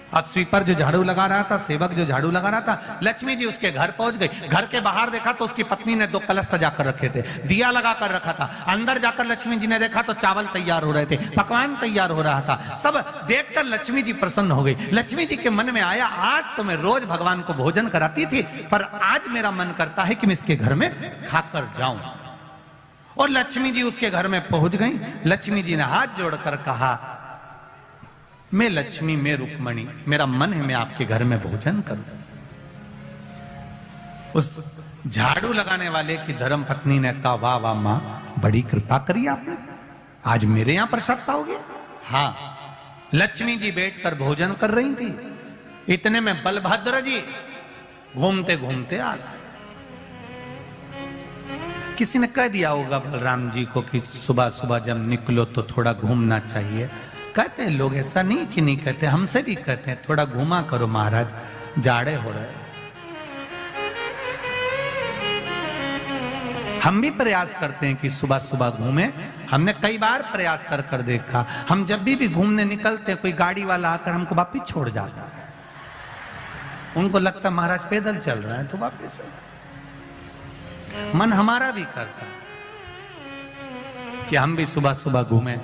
अब स्वीपर जो झाड़ू लगा रहा था, सेवक जो झाड़ू लगा रहा था, लक्ष्मी जी उसके घर पहुंच गई। घर के बाहर देखा तो उसकी पत्नी ने 2 कलश सजा कर रखे थे, दिया लगा कर रखा था। अंदर जाकर लक्ष्मी जी ने देखा तो चावल तैयार हो रहे थे, पकवान तैयार हो रहा था। सब देखकर लक्ष्मी जी प्रसन्न हो गई। लक्ष्मी जी के मन में आया आज तो मैं रोज भगवान को भोजन कराती थी, पर आज मेरा मन करता है कि मैं इसके घर में खाकर जाऊं। और लक्ष्मी जी उसके घर में पहुंच गई। लक्ष्मी जी ने हाथ जोड़कर कहा मैं लक्ष्मी, मैं रुक्मणी, मेरा मन है मैं आपके घर में भोजन करूं। उस झाड़ू लगाने वाले की धर्म पत्नी ने कहा वाह वाह मां, बड़ी कृपा करी आपने, आज मेरे यहां प्रसाद पाओगे। हाँ, लक्ष्मी जी बैठकर भोजन कर रही थी, इतने में बलभद्र जी घूमते घूमते आ गए। किसी ने कह दिया होगा बलराम जी को कि सुबह सुबह जब निकलो तो थोड़ा घूमना चाहिए। कहते हैं लोग, ऐसा नहीं कि नहीं कहते, हमसे भी कहते हैं थोड़ा घूमा करो महाराज, जाड़े हो रहे। हम भी प्रयास करते हैं कि सुबह सुबह घूमें। हमने कई बार प्रयास कर कर देखा, हम जब भी घूमने निकलते कोई गाड़ी वाला आकर हमको वापिस छोड़ जाता है। उनको लगता महाराज पैदल चल रहा है तो वापिस मन हमारा भी करता है कि हम भी सुबह सुबह घूमें।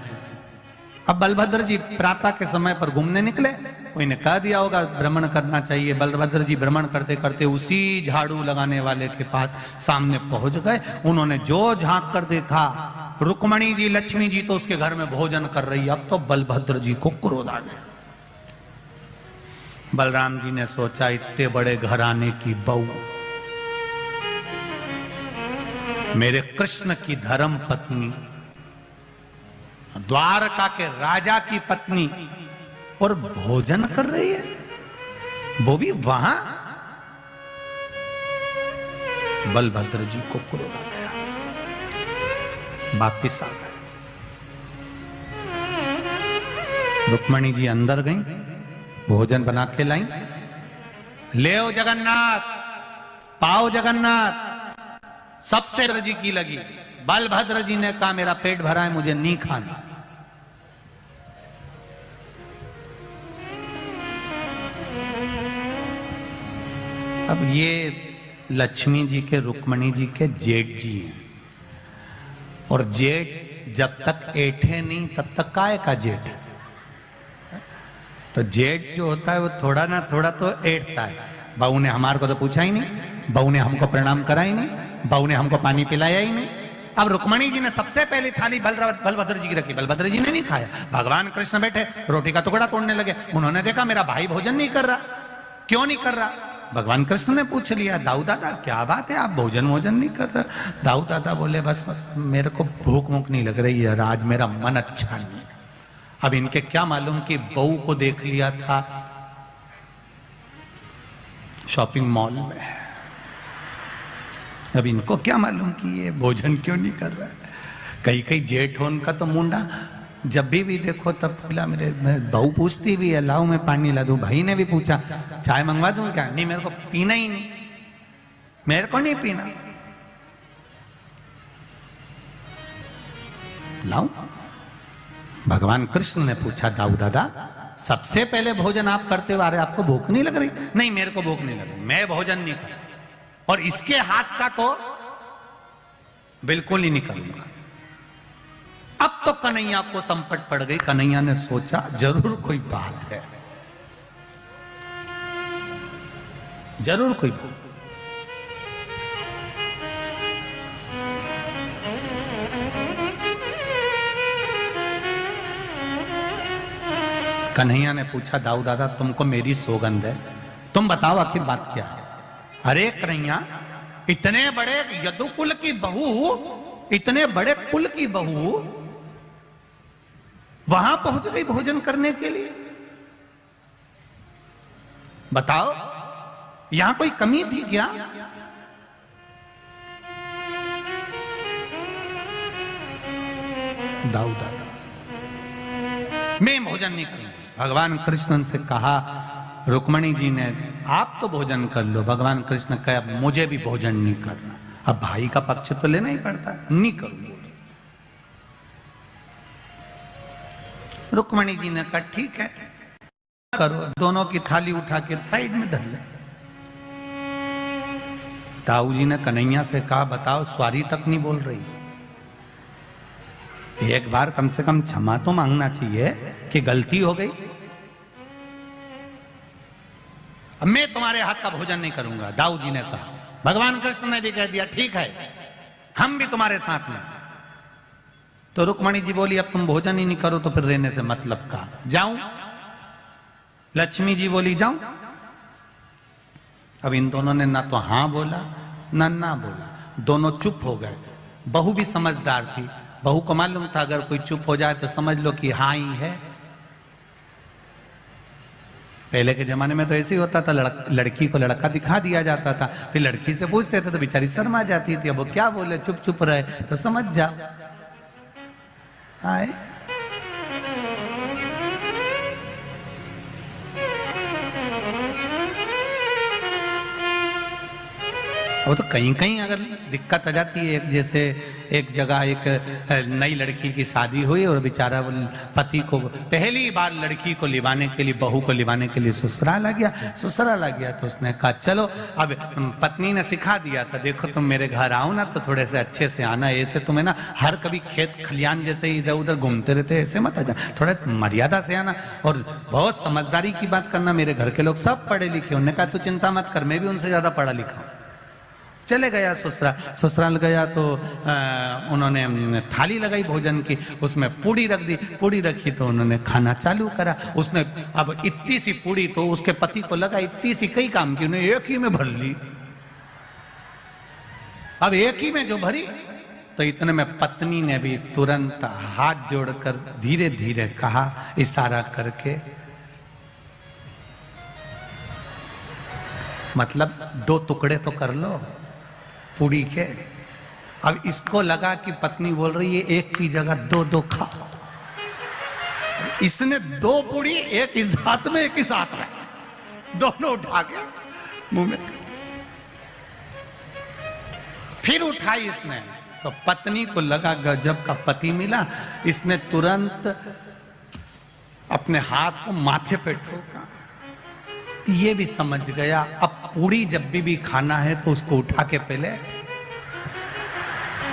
अब बलभद्र जी प्रातः के समय पर घूमने निकले, कोई ने कह दिया होगा भ्रमण करना चाहिए। बलभद्र जी भ्रमण करते करते उसी झाड़ू लगाने वाले के पास सामने पहुंच गए। उन्होंने जो झांक कर देखा, रुक्मणी जी लक्ष्मी जी तो उसके घर में भोजन कर रही। अब तो बलभद्र जी को क्रोध आ गया। बलराम जी ने सोचा इतने बड़े घराने की बहू, मेरे कृष्ण की धर्म पत्नी, द्वारका के राजा की पत्नी, और भोजन कर रही है, वो भी वहां। बलभद्र जी को क्रोध आ गया, वापिस आ गए। रुक्मणी जी अंदर गई, भोजन बना के लाई। ले आओ जगन्नाथ, पाओ जगन्नाथ। सबसे जी की लगी। बलभद्र जी ने कहा मेरा पेट भरा है, मुझे नहीं खाना। अब ये लक्ष्मी जी के, रुक्मणी जी के जेठ जी हैं, और जेठ जब तक ऐठे नहीं तब तक काय का जेठ। तो जेठ जो होता है वो थोड़ा ना थोड़ा तो ऐठता है। बहू ने हमारे को तो पूछा ही नहीं, बहू ने हमको प्रणाम करा ही नहीं, बहू ने हमको पानी पिलाया ही नहीं, अब रुक्मणी जी ने सबसे पहली थाली बलभद्र जी की रखी, बलभद्र जी ने नहीं खाया। भगवान कृष्ण बैठे रोटी का टुकड़ा तोड़ने लगे, उन्होंने देखा मेरा भाई भोजन नहीं कर रहा, क्यों नहीं कर रहा? भगवान कृष्ण ने पूछ लिया, दाऊ दादा क्या बात है, आप भोजन नहीं कर रहे? दाऊ दादा बोले, बस मेरे को भूख नहीं लग रही है, आज मेरा मन अच्छा नहीं है। अब इनके क्या मालूम कि बहू को देख लिया था शॉपिंग मॉल में। अब इनको क्या मालूम कि ये भोजन क्यों नहीं कर रहा है। कई जेठ हो उनका तो मुंडा जब भी देखो तब फूला। मेरे बहू पूछती भी है, लाओ मैं पानी ला दूं। भाई ने भी पूछा चाय मंगवा दूं क्या? नहीं, मेरे को पीना ही नहीं, मेरे को नहीं पीना। लाओ। भगवान कृष्ण ने पूछा, दाऊ दादा सबसे पहले भोजन आप करते हो, अरे आपको भूख नहीं लग रही? नहीं, मेरे को भूख नहीं लग रही, मैं भोजन नहीं कर, और इसके हाथ का तो बिल्कुल ही नहीं करूंगा। अब तो कन्हैया को संकट पड़ गई। कन्हैया ने सोचा जरूर कोई बात है, जरूर कोई बात। कन्हैया ने पूछा, दाऊ दादा तुमको मेरी सौगंध है, तुम बताओ आखिर बात क्या है? अरे कन्हैया, इतने बड़े यदुकुल की बहू, इतने बड़े कुल की बहू वहां पहुंच गई भोजन करने के लिए, बताओ यहां कोई कमी थी क्या? दाऊ दादा मैं भोजन नहीं करूंगा। भगवान कृष्ण से कहा, रुक्मणी जी ने आप तो भोजन कर लो। भगवान कृष्ण कहा मुझे भी भोजन नहीं करना। अब भाई का पक्ष तो लेना ही पड़ता है, नहीं करूंगा। रुक्मणी जी ने कहा ठीक है करो। दोनों की थाली उठा के साइड में धर ले। ताऊ जी ने कन्हैया से कहा, बताओ स्वारी तक नहीं बोल रही, एक बार कम से कम क्षमा तो मांगना चाहिए कि गलती हो गई। अब मैं तुम्हारे हाथ का भोजन नहीं करूंगा, दाऊ जी ने कहा। भगवान कृष्ण ने भी कह दिया ठीक है, हम भी तुम्हारे साथ में। तो रुक्मणी जी बोली, अब तुम भोजन ही नहीं करो तो फिर रहने से मतलब का, जाऊं? लक्ष्मी जी बोली जाऊं। अब इन दोनों ने ना तो हां बोला ना बोला, दोनों चुप हो गए। बहू भी समझदार थी, बहू को मालूम था अगर कोई चुप हो जाए तो समझ लो कि हाँ ही है। पहले के जमाने में तो ऐसे ही होता था, लड़की को लड़का दिखा दिया जाता था, फिर लड़की से पूछते थे तो बेचारी शर्मा जाती थी। अब वो क्या बोले, चुप चुप रहे तो समझ जा आए। वो तो कहीं कहीं अगर दिक्कत आ जाती है, जैसे एक जगह एक नई लड़की की शादी हुई और बेचारा पति को पहली बार लड़की को लिवाने के लिए, बहू को लिवाने के लिए ससुराल आ गया। तो उसने कहा चलो, अब पत्नी ने सिखा दिया था, देखो तुम मेरे घर आओ ना तो थोड़े से अच्छे से आना, ऐसे तुम्हें ना हर कभी खेत खलियान जैसे इधर उधर घूमते रहते ऐसे मत आ जाना, थोड़ा मर्यादा से आना और बहुत समझदारी की बात करना। मेरे घर के लोग सब पढ़े लिखे। उन्होंने कहा तू चिंता मत कर, मैं भी उनसे ज्यादा पढ़ा लिखा हूं। चले गया ससुराल गया तो उन्होंने थाली लगाई भोजन की, उसमें पूड़ी रख दी। पूड़ी रखी तो उन्होंने खाना चालू करा। उसने अब इतनी सी पूड़ी तो उसके पति को लगा इतनी सी कई काम की, उन्हें एक ही में भर ली। अब एक ही में जो भरी तो इतने में पत्नी ने भी तुरंत हाथ जोड़कर धीरे धीरे कहा, इशारा करके, मतलब 2 टुकड़े तो कर लो पूड़ी के। अब इसको लगा कि पत्नी बोल रही है एक की जगह 2 खाओ। इसने 2 पूड़ी, एक इस हाथ में एक इस हाथ में, दोनों उठा के मुंह में, फिर उठाई इसने तो पत्नी को लगा गजब का पति मिला। इसने तुरंत अपने हाथ को माथे पे ठोका। ये भी समझ गया अब पूड़ी जब भी खाना है तो उसको उठा के पहले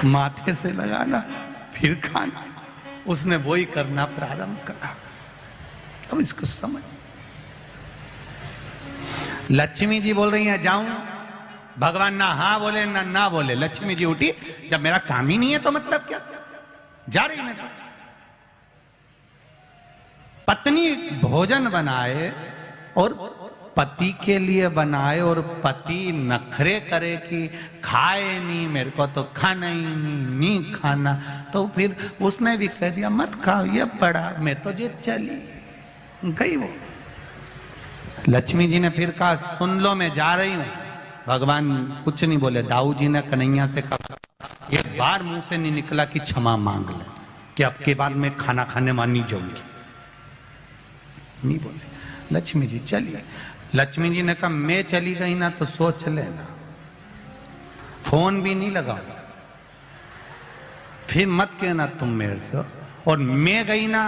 माथे से लगाना फिर खाना। उसने वही करना प्रारंभ करा। अब इसको समझ। लक्ष्मी जी बोल रही हैं जाऊं, भगवान ना हाँ बोले ना बोले। लक्ष्मी जी उठी, जब मेरा काम ही नहीं है तो मतलब क्या, जा रही मैं तो। पत्नी भोजन बनाए और पति के लिए बनाए और पति नखरे करे कि खाए नहीं, मेरे को तो खाना ही नहीं खाना, तो फिर उसने भी कह दिया मत खाओ, ये पड़ा, मैं तो ये चली गई। वो लक्ष्मी जी ने फिर कहा सुन लो मैं जा रही हूं। भगवान कुछ नहीं बोले। दाऊ जी ने कन्हैया से कहा, एक बार मुंह से नहीं निकला कि क्षमा मांग ले, कि अब के बाद मैं खाना खाने मानी जाऊंगी, नहीं बोले। लक्ष्मी जी चलिए। लक्ष्मी जी ने कहा मैं चली गई ना तो सोच लेना, फोन भी नहीं लगाओ, फिर मत कहना तुम मेरे से, और मैं गई ना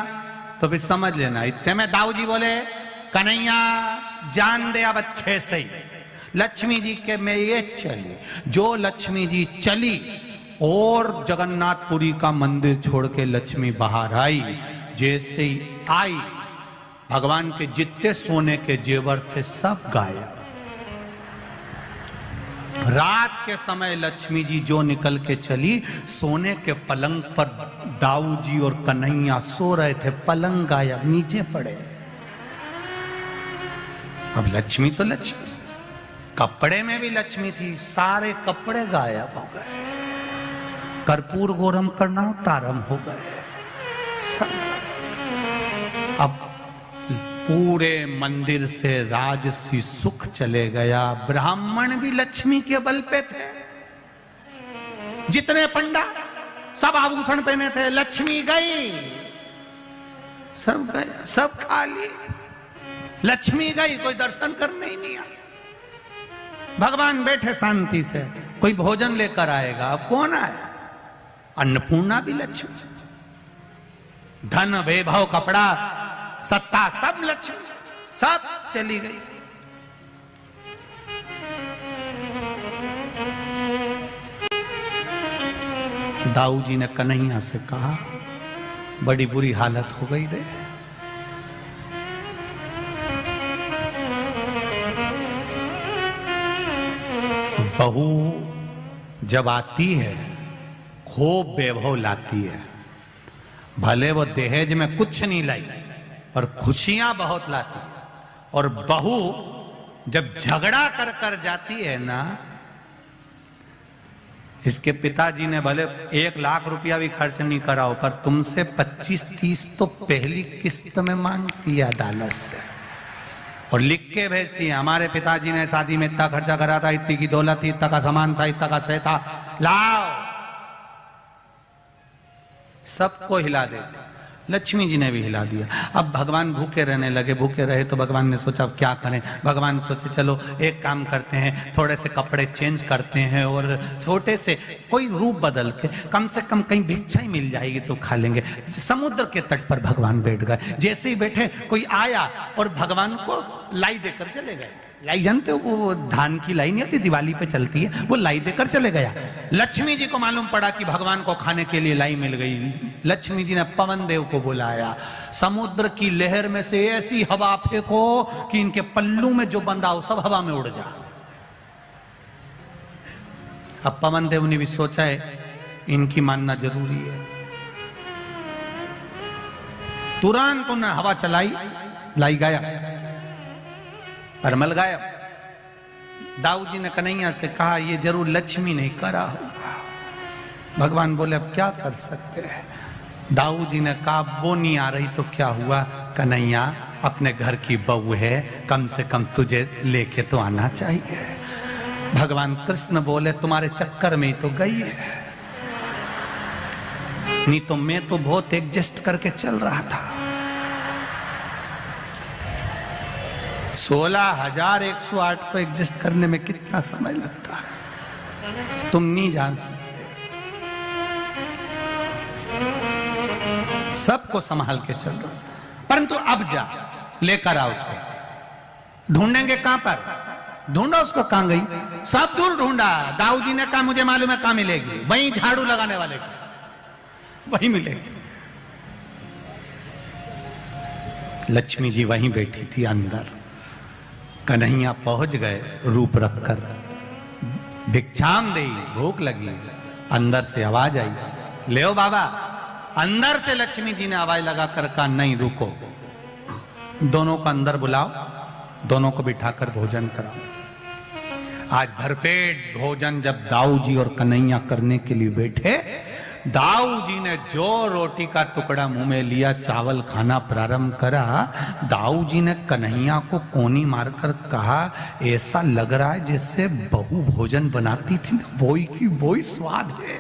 तो फिर समझ लेना। इतने में दाऊ जी बोले कन्हैया जान दे अब अच्छे से ही। लक्ष्मी जी के में ये चली। जो लक्ष्मी जी चली और जगन्नाथपुरी का मंदिर छोड़ के लक्ष्मी बाहर आई, जैसे ही आई भगवान के जितने सोने के जेवर थे सब गायब। रात के समय लक्ष्मी जी जो निकल के चली, सोने के पलंग पर दाऊ जी और कन्हैया सो रहे थे, पलंग गायब, नीचे पड़े। अब लक्ष्मी तो लक्ष्मी, कपड़े में भी लक्ष्मी थी, सारे कपड़े गायब हो गए। कर्पूर गौरम करना तारम हो गए। अब पूरे मंदिर से राजसी सुख चले गया। ब्राह्मण भी लक्ष्मी के बल पे थे। जितने पंडा सब आभूषण पहने थे, लक्ष्मी गई, सब गया, सब खाली। लक्ष्मी गई, कोई दर्शन करने ही नहीं आया। भगवान बैठे शांति से, कोई भोजन लेकर आएगा, अब कौन आया? अन्नपूर्णा भी लक्ष्मी, धन वैभव कपड़ा सत्ता सब लक्ष्मी, सब चली गई। दाऊ जी ने कन्हैया से कहा बड़ी बुरी हालत हो गई रे। बहू जब आती है खूब वैभव लाती है, भले वो दहेज में कुछ नहीं लाई पर खुशियां बहुत लाती है। और बहू जब झगड़ा कर कर जाती है ना, इसके पिताजी ने भले 1 लाख रुपया भी खर्च नहीं कराओ पर तुमसे 25-30 तो पहली किस्त में मांगती है अदालत से, और लिख के भेजती है हमारे पिताजी ने शादी में इतना खर्चा करा था, इतनी की दौलत थी, इतना का सामान था, इतना का सह था, लाओ। सबको हिला देते। लक्ष्मी जी ने भी हिला दिया। अब भगवान भूखे रहने लगे। भूखे रहे तो भगवान ने सोचा अब क्या करें। भगवान सोचे चलो एक काम करते हैं, थोड़े से कपड़े चेंज करते हैं और छोटे से कोई रूप बदल के कम से कम कहीं भिक्षा ही मिल जाएगी तो खा लेंगे। समुद्र के तट पर भगवान बैठ गए। जैसे ही बैठे कोई आया और भगवान को लाई देकर चले गए। लाई जानते हो, वो धान की लाई नहीं होती, दिवाली पे चलती है, वो लाई देकर चले गया। लक्ष्मी जी को मालूम पड़ा कि भगवान को खाने के लिए लाई मिल गई। लक्ष्मी जी ने पवन देव को बुलाया, समुद्र की लहर में से ऐसी हवा फेंको कि इनके पल्लू में जो बंधा हो सब हवा में उड़ जाए। अब पवन देव ने भी सोचा है इनकी मानना जरूरी है। तुरंत उन्होंने हवा चलाई, लाई गया, परमल गायब। दाऊ जी ने कन्हैया से कहा ये जरूर लक्ष्मी ने करा होगा। भगवान बोले अब क्या कर सकते हैं। दाऊ जी ने कहा वो नहीं आ रही तो क्या हुआ, कन्हैया अपने घर की बहू है, कम से कम तुझे लेके तो आना चाहिए। भगवान कृष्ण बोले तुम्हारे चक्कर में ही तो गई है, नहीं तो मैं तो बहुत एडजस्ट करके चल रहा था। 16,108 को एडजस्ट करने में कितना समय लगता है तुम नहीं जान सकते। सबको संभाल के चल रहा, परंतु अब जा लेकर आ उसको। ढूंढेंगे कहां पर, ढूंढो उसको, कहां गई। सब दूर ढूंढा। दाऊ जी ने कहा मुझे मालूम है कहां मिलेगी, वहीं झाड़ू लगाने वाले को वहीं मिलेगी। लक्ष्मी जी वहीं बैठी थी अंदर। कन्हैया पहुंच गए रूप रखकर। भिक्षाम दे, भूख लगी। अंदर से आवाज आई, ले ओ बाबा। अंदर से लक्ष्मी जी ने आवाज लगा कर कहा, नहीं रुको, दोनों को अंदर बुलाओ, दोनों को बिठाकर भोजन कराओ। आज भरपेट भोजन जब दाऊ जी और कन्हैया करने के लिए बैठे, दाऊ जी ने जो रोटी का टुकड़ा मुंह में लिया, चावल खाना प्रारंभ करा, दाऊ जी ने कन्हैया को कोनी मारकर कहा, ऐसा लग रहा है जैसे बहू भोजन बनाती थी ना, वही की वही स्वाद है।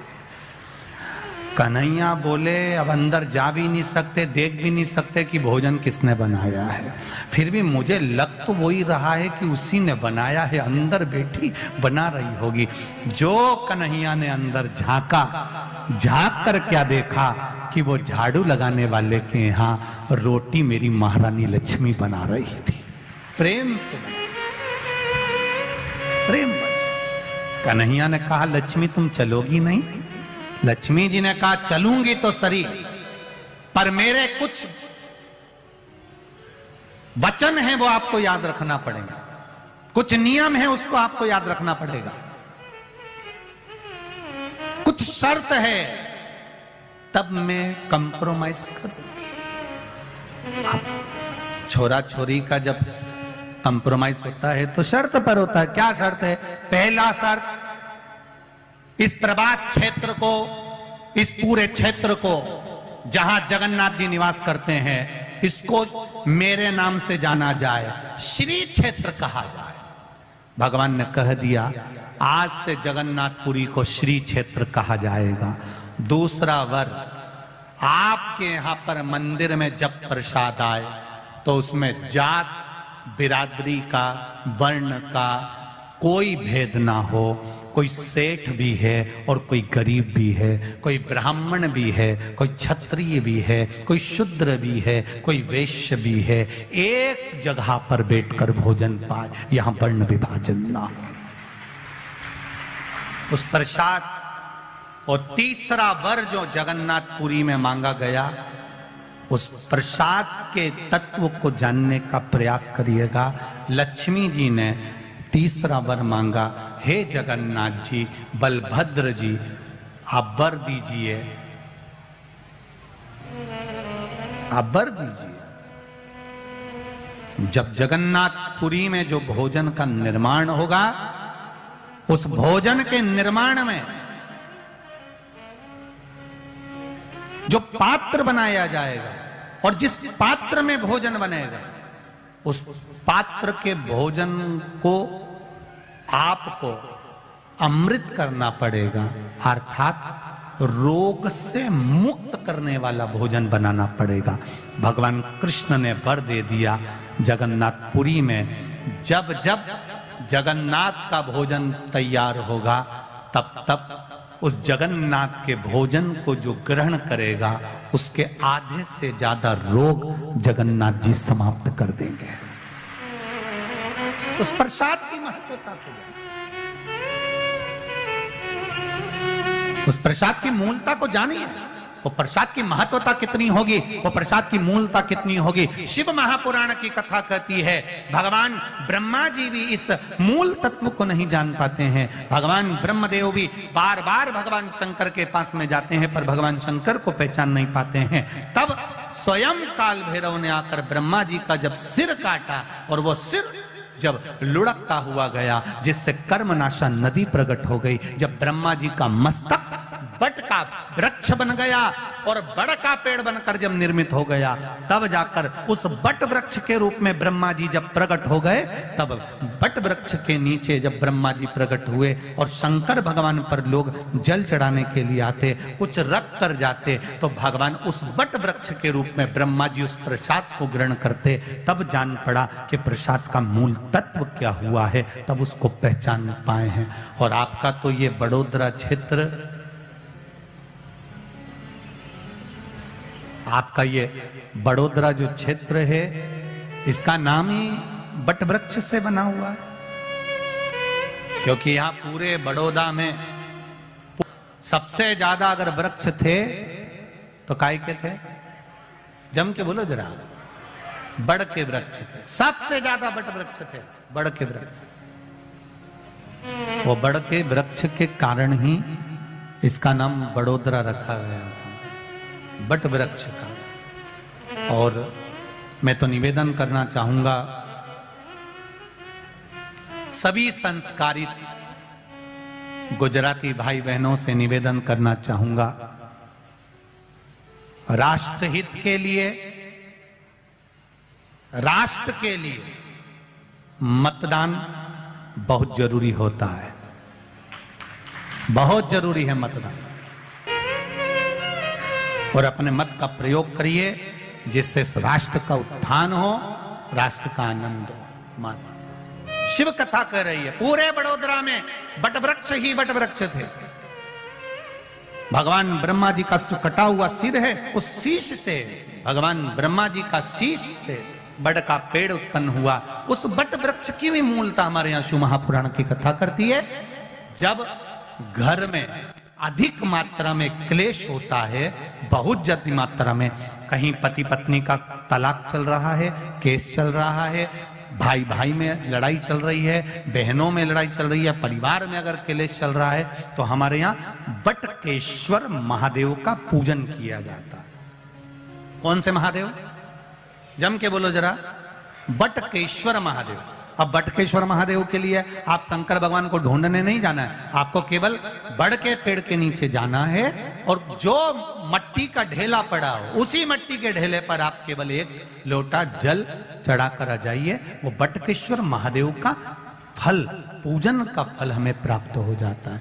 कन्हैया बोले, अब अंदर जा भी नहीं सकते, देख भी नहीं सकते कि भोजन किसने बनाया है, फिर भी मुझे लग तो वही रहा है कि उसी ने बनाया है, अंदर बैठी बना रही होगी। जो कन्हैया ने अंदर झांका, झांक कर क्या देखा कि वो झाड़ू लगाने वाले के यहाँ रोटी मेरी महारानी लक्ष्मी बना रही थी, प्रेम से, प्रेम बस। कन्हैया ने कहा, लक्ष्मी तुम चलोगी नहीं? लक्ष्मी जी ने कहा, चलूंगी तो सही, पर मेरे कुछ वचन हैं वो आपको याद रखना पड़ेगा, कुछ नियम है उसको आपको याद रखना पड़ेगा, कुछ शर्त है, तब मैं कंप्रोमाइज करूंगी। छोरा छोरी का जब कंप्रोमाइज होता है तो शर्त पर होता है। क्या शर्त है? पहला शर्त, इस प्रभास क्षेत्र को, इस पूरे क्षेत्र को जहां जगन्नाथ जी निवास करते हैं, इसको मेरे नाम से जाना जाए, श्री क्षेत्र कहा जाए। भगवान ने कह दिया, आज से जगन्नाथपुरी को श्री क्षेत्र कहा जाएगा। दूसरा वर, आपके यहां पर मंदिर में जब प्रसाद आए तो उसमें जात बिरादरी का, वर्ण का कोई भेद ना हो, कोई सेठ भी है और कोई गरीब भी है, कोई ब्राह्मण भी है, कोई क्षत्रिय भी है, कोई शूद्र भी है, कोई वैश्य भी है, एक जगह पर बैठकर भोजन पाए, यहां वर्ण विभाजन ना हो। उस प्रसाद और तीसरा वर जो जगन्नाथपुरी में मांगा गया, उस प्रसाद के तत्व को जानने का प्रयास करिएगा। लक्ष्मी जी ने तीसरा वर मांगा, हे जगन्नाथ जी, बलभद्र जी, आप वर दीजिए, आप वर दीजिए। जब जगन्नाथपुरी में जो भोजन का निर्माण होगा, उस भोजन के निर्माण में जो पात्र बनाया जाएगा और जिस पात्र में भोजन बनेगा, उस पात्र के भोजन को आपको अमृत करना पड़ेगा, अर्थात रोग से मुक्त करने वाला भोजन बनाना पड़ेगा। भगवान कृष्ण ने वर दे दिया। जगन्नाथपुरी में जब जब जगन्नाथ का भोजन तैयार होगा, तब तब उस जगन्नाथ के भोजन को जो ग्रहण करेगा, उसके आधे से ज्यादा रोग जगन्नाथ जी समाप्त कर देंगे। उस प्रसाद की महत्वता को, उस प्रसाद की मूलता को जानिए। वो प्रसाद की महत्वता कितनी होगी, वो प्रसाद की मूलता कितनी होगी। शिव महापुराण की कथा कहती है, भगवान ब्रह्मा जी भी इस मूल तत्व को नहीं जान पाते हैं। भगवान ब्रह्मदेव भी बार बार भगवान शंकर के पास में जाते हैं, पर भगवान शंकर को पहचान नहीं पाते हैं। तब स्वयं काल भैरव ने आकर ब्रह्मा जी का जब सिर काटा, और वो सिर जब लुढ़कता हुआ गया, जिससे कर्मनाशा नदी प्रकट हो गई, जब ब्रह्मा जी का मस्तक बट का वृक्ष बन गया और बड़ का पेड़ बनकर जब निर्मित हो गया, तब जाकर उस बट वृक्ष के रूप में ब्रह्मा जी जब प्रकट हो गए, तब बट वृक्ष के नीचे जब ब्रह्मा जी प्रकट हुए और शंकर भगवान पर लोग जल चढ़ाने के लिए आते, कुछ रख कर जाते, तो भगवान उस बट वृक्ष के रूप में ब्रह्मा जी उस प्रसाद को ग्रहण करते। तब जान पड़ा कि प्रसाद का मूल तत्व क्या हुआ है, तब उसको पहचान पाए हैं। और आपका तो ये बड़ोदरा क्षेत्र, आपका ये बड़ोदरा जो क्षेत्र है, इसका नाम ही बट वृक्ष से बना हुआ है, क्योंकि यहां पूरे बड़ौदा में सबसे ज्यादा अगर वृक्ष थे तो काय के थे? जम के बोलो जरा, बड़ के वृक्ष थे। सबसे ज्यादा बट वृक्ष थे, बड़ के वृक्ष। वो बड़ के वृक्ष के कारण ही इसका नाम बड़ोदरा रखा गया था, बट वृक्ष का। और मैं तो निवेदन करना चाहूंगा सभी संस्कारित गुजराती भाई बहनों से निवेदन करना चाहूंगा, राष्ट्रहित के लिए, राष्ट्र के लिए मतदान बहुत जरूरी होता है, बहुत जरूरी है मतदान। और अपने मत का प्रयोग करिए जिससे राष्ट्र का उत्थान हो, राष्ट्र का आनंद हो। मान शिव कथा कह रही है, पूरे बड़ोदरा में बट वृक्ष ही बट वृक्ष थे। भगवान ब्रह्मा जी का कटा हुआ सिर है, उस शीश से, भगवान ब्रह्मा जी का शीश से बड़ का पेड़ उत्पन्न हुआ। उस बट वृक्ष की भी मूलता हमारे यहाँ शिव महापुराण की कथा करती है। जब घर में अधिक मात्रा में क्लेश होता है, बहुत ज्यादा मात्रा में, कहीं पति पत्नी का तलाक चल रहा है, केस चल रहा है, भाई भाई में लड़ाई चल रही है, बहनों में लड़ाई चल रही है, परिवार में अगर क्लेश चल रहा है, तो हमारे यहाँ बटकेश्वर महादेव का पूजन किया जाता है। कौन से महादेव? जम के बोलो जरा, बटकेश्वर महादेव। अब बटकेश्वर महादेव के लिए आप शंकर भगवान को ढूंढने नहीं जाना है, आपको केवल बड़ के पेड़ के नीचे जाना है और जो मट्टी का ढेला पड़ा हो, उसी मट्टी के ढेले पर आप केवल एक लोटा जल चढ़ाकर आ जाइए। वो बटकेश्वर महादेव का फल, पूजन का फल हमें प्राप्त हो जाता है।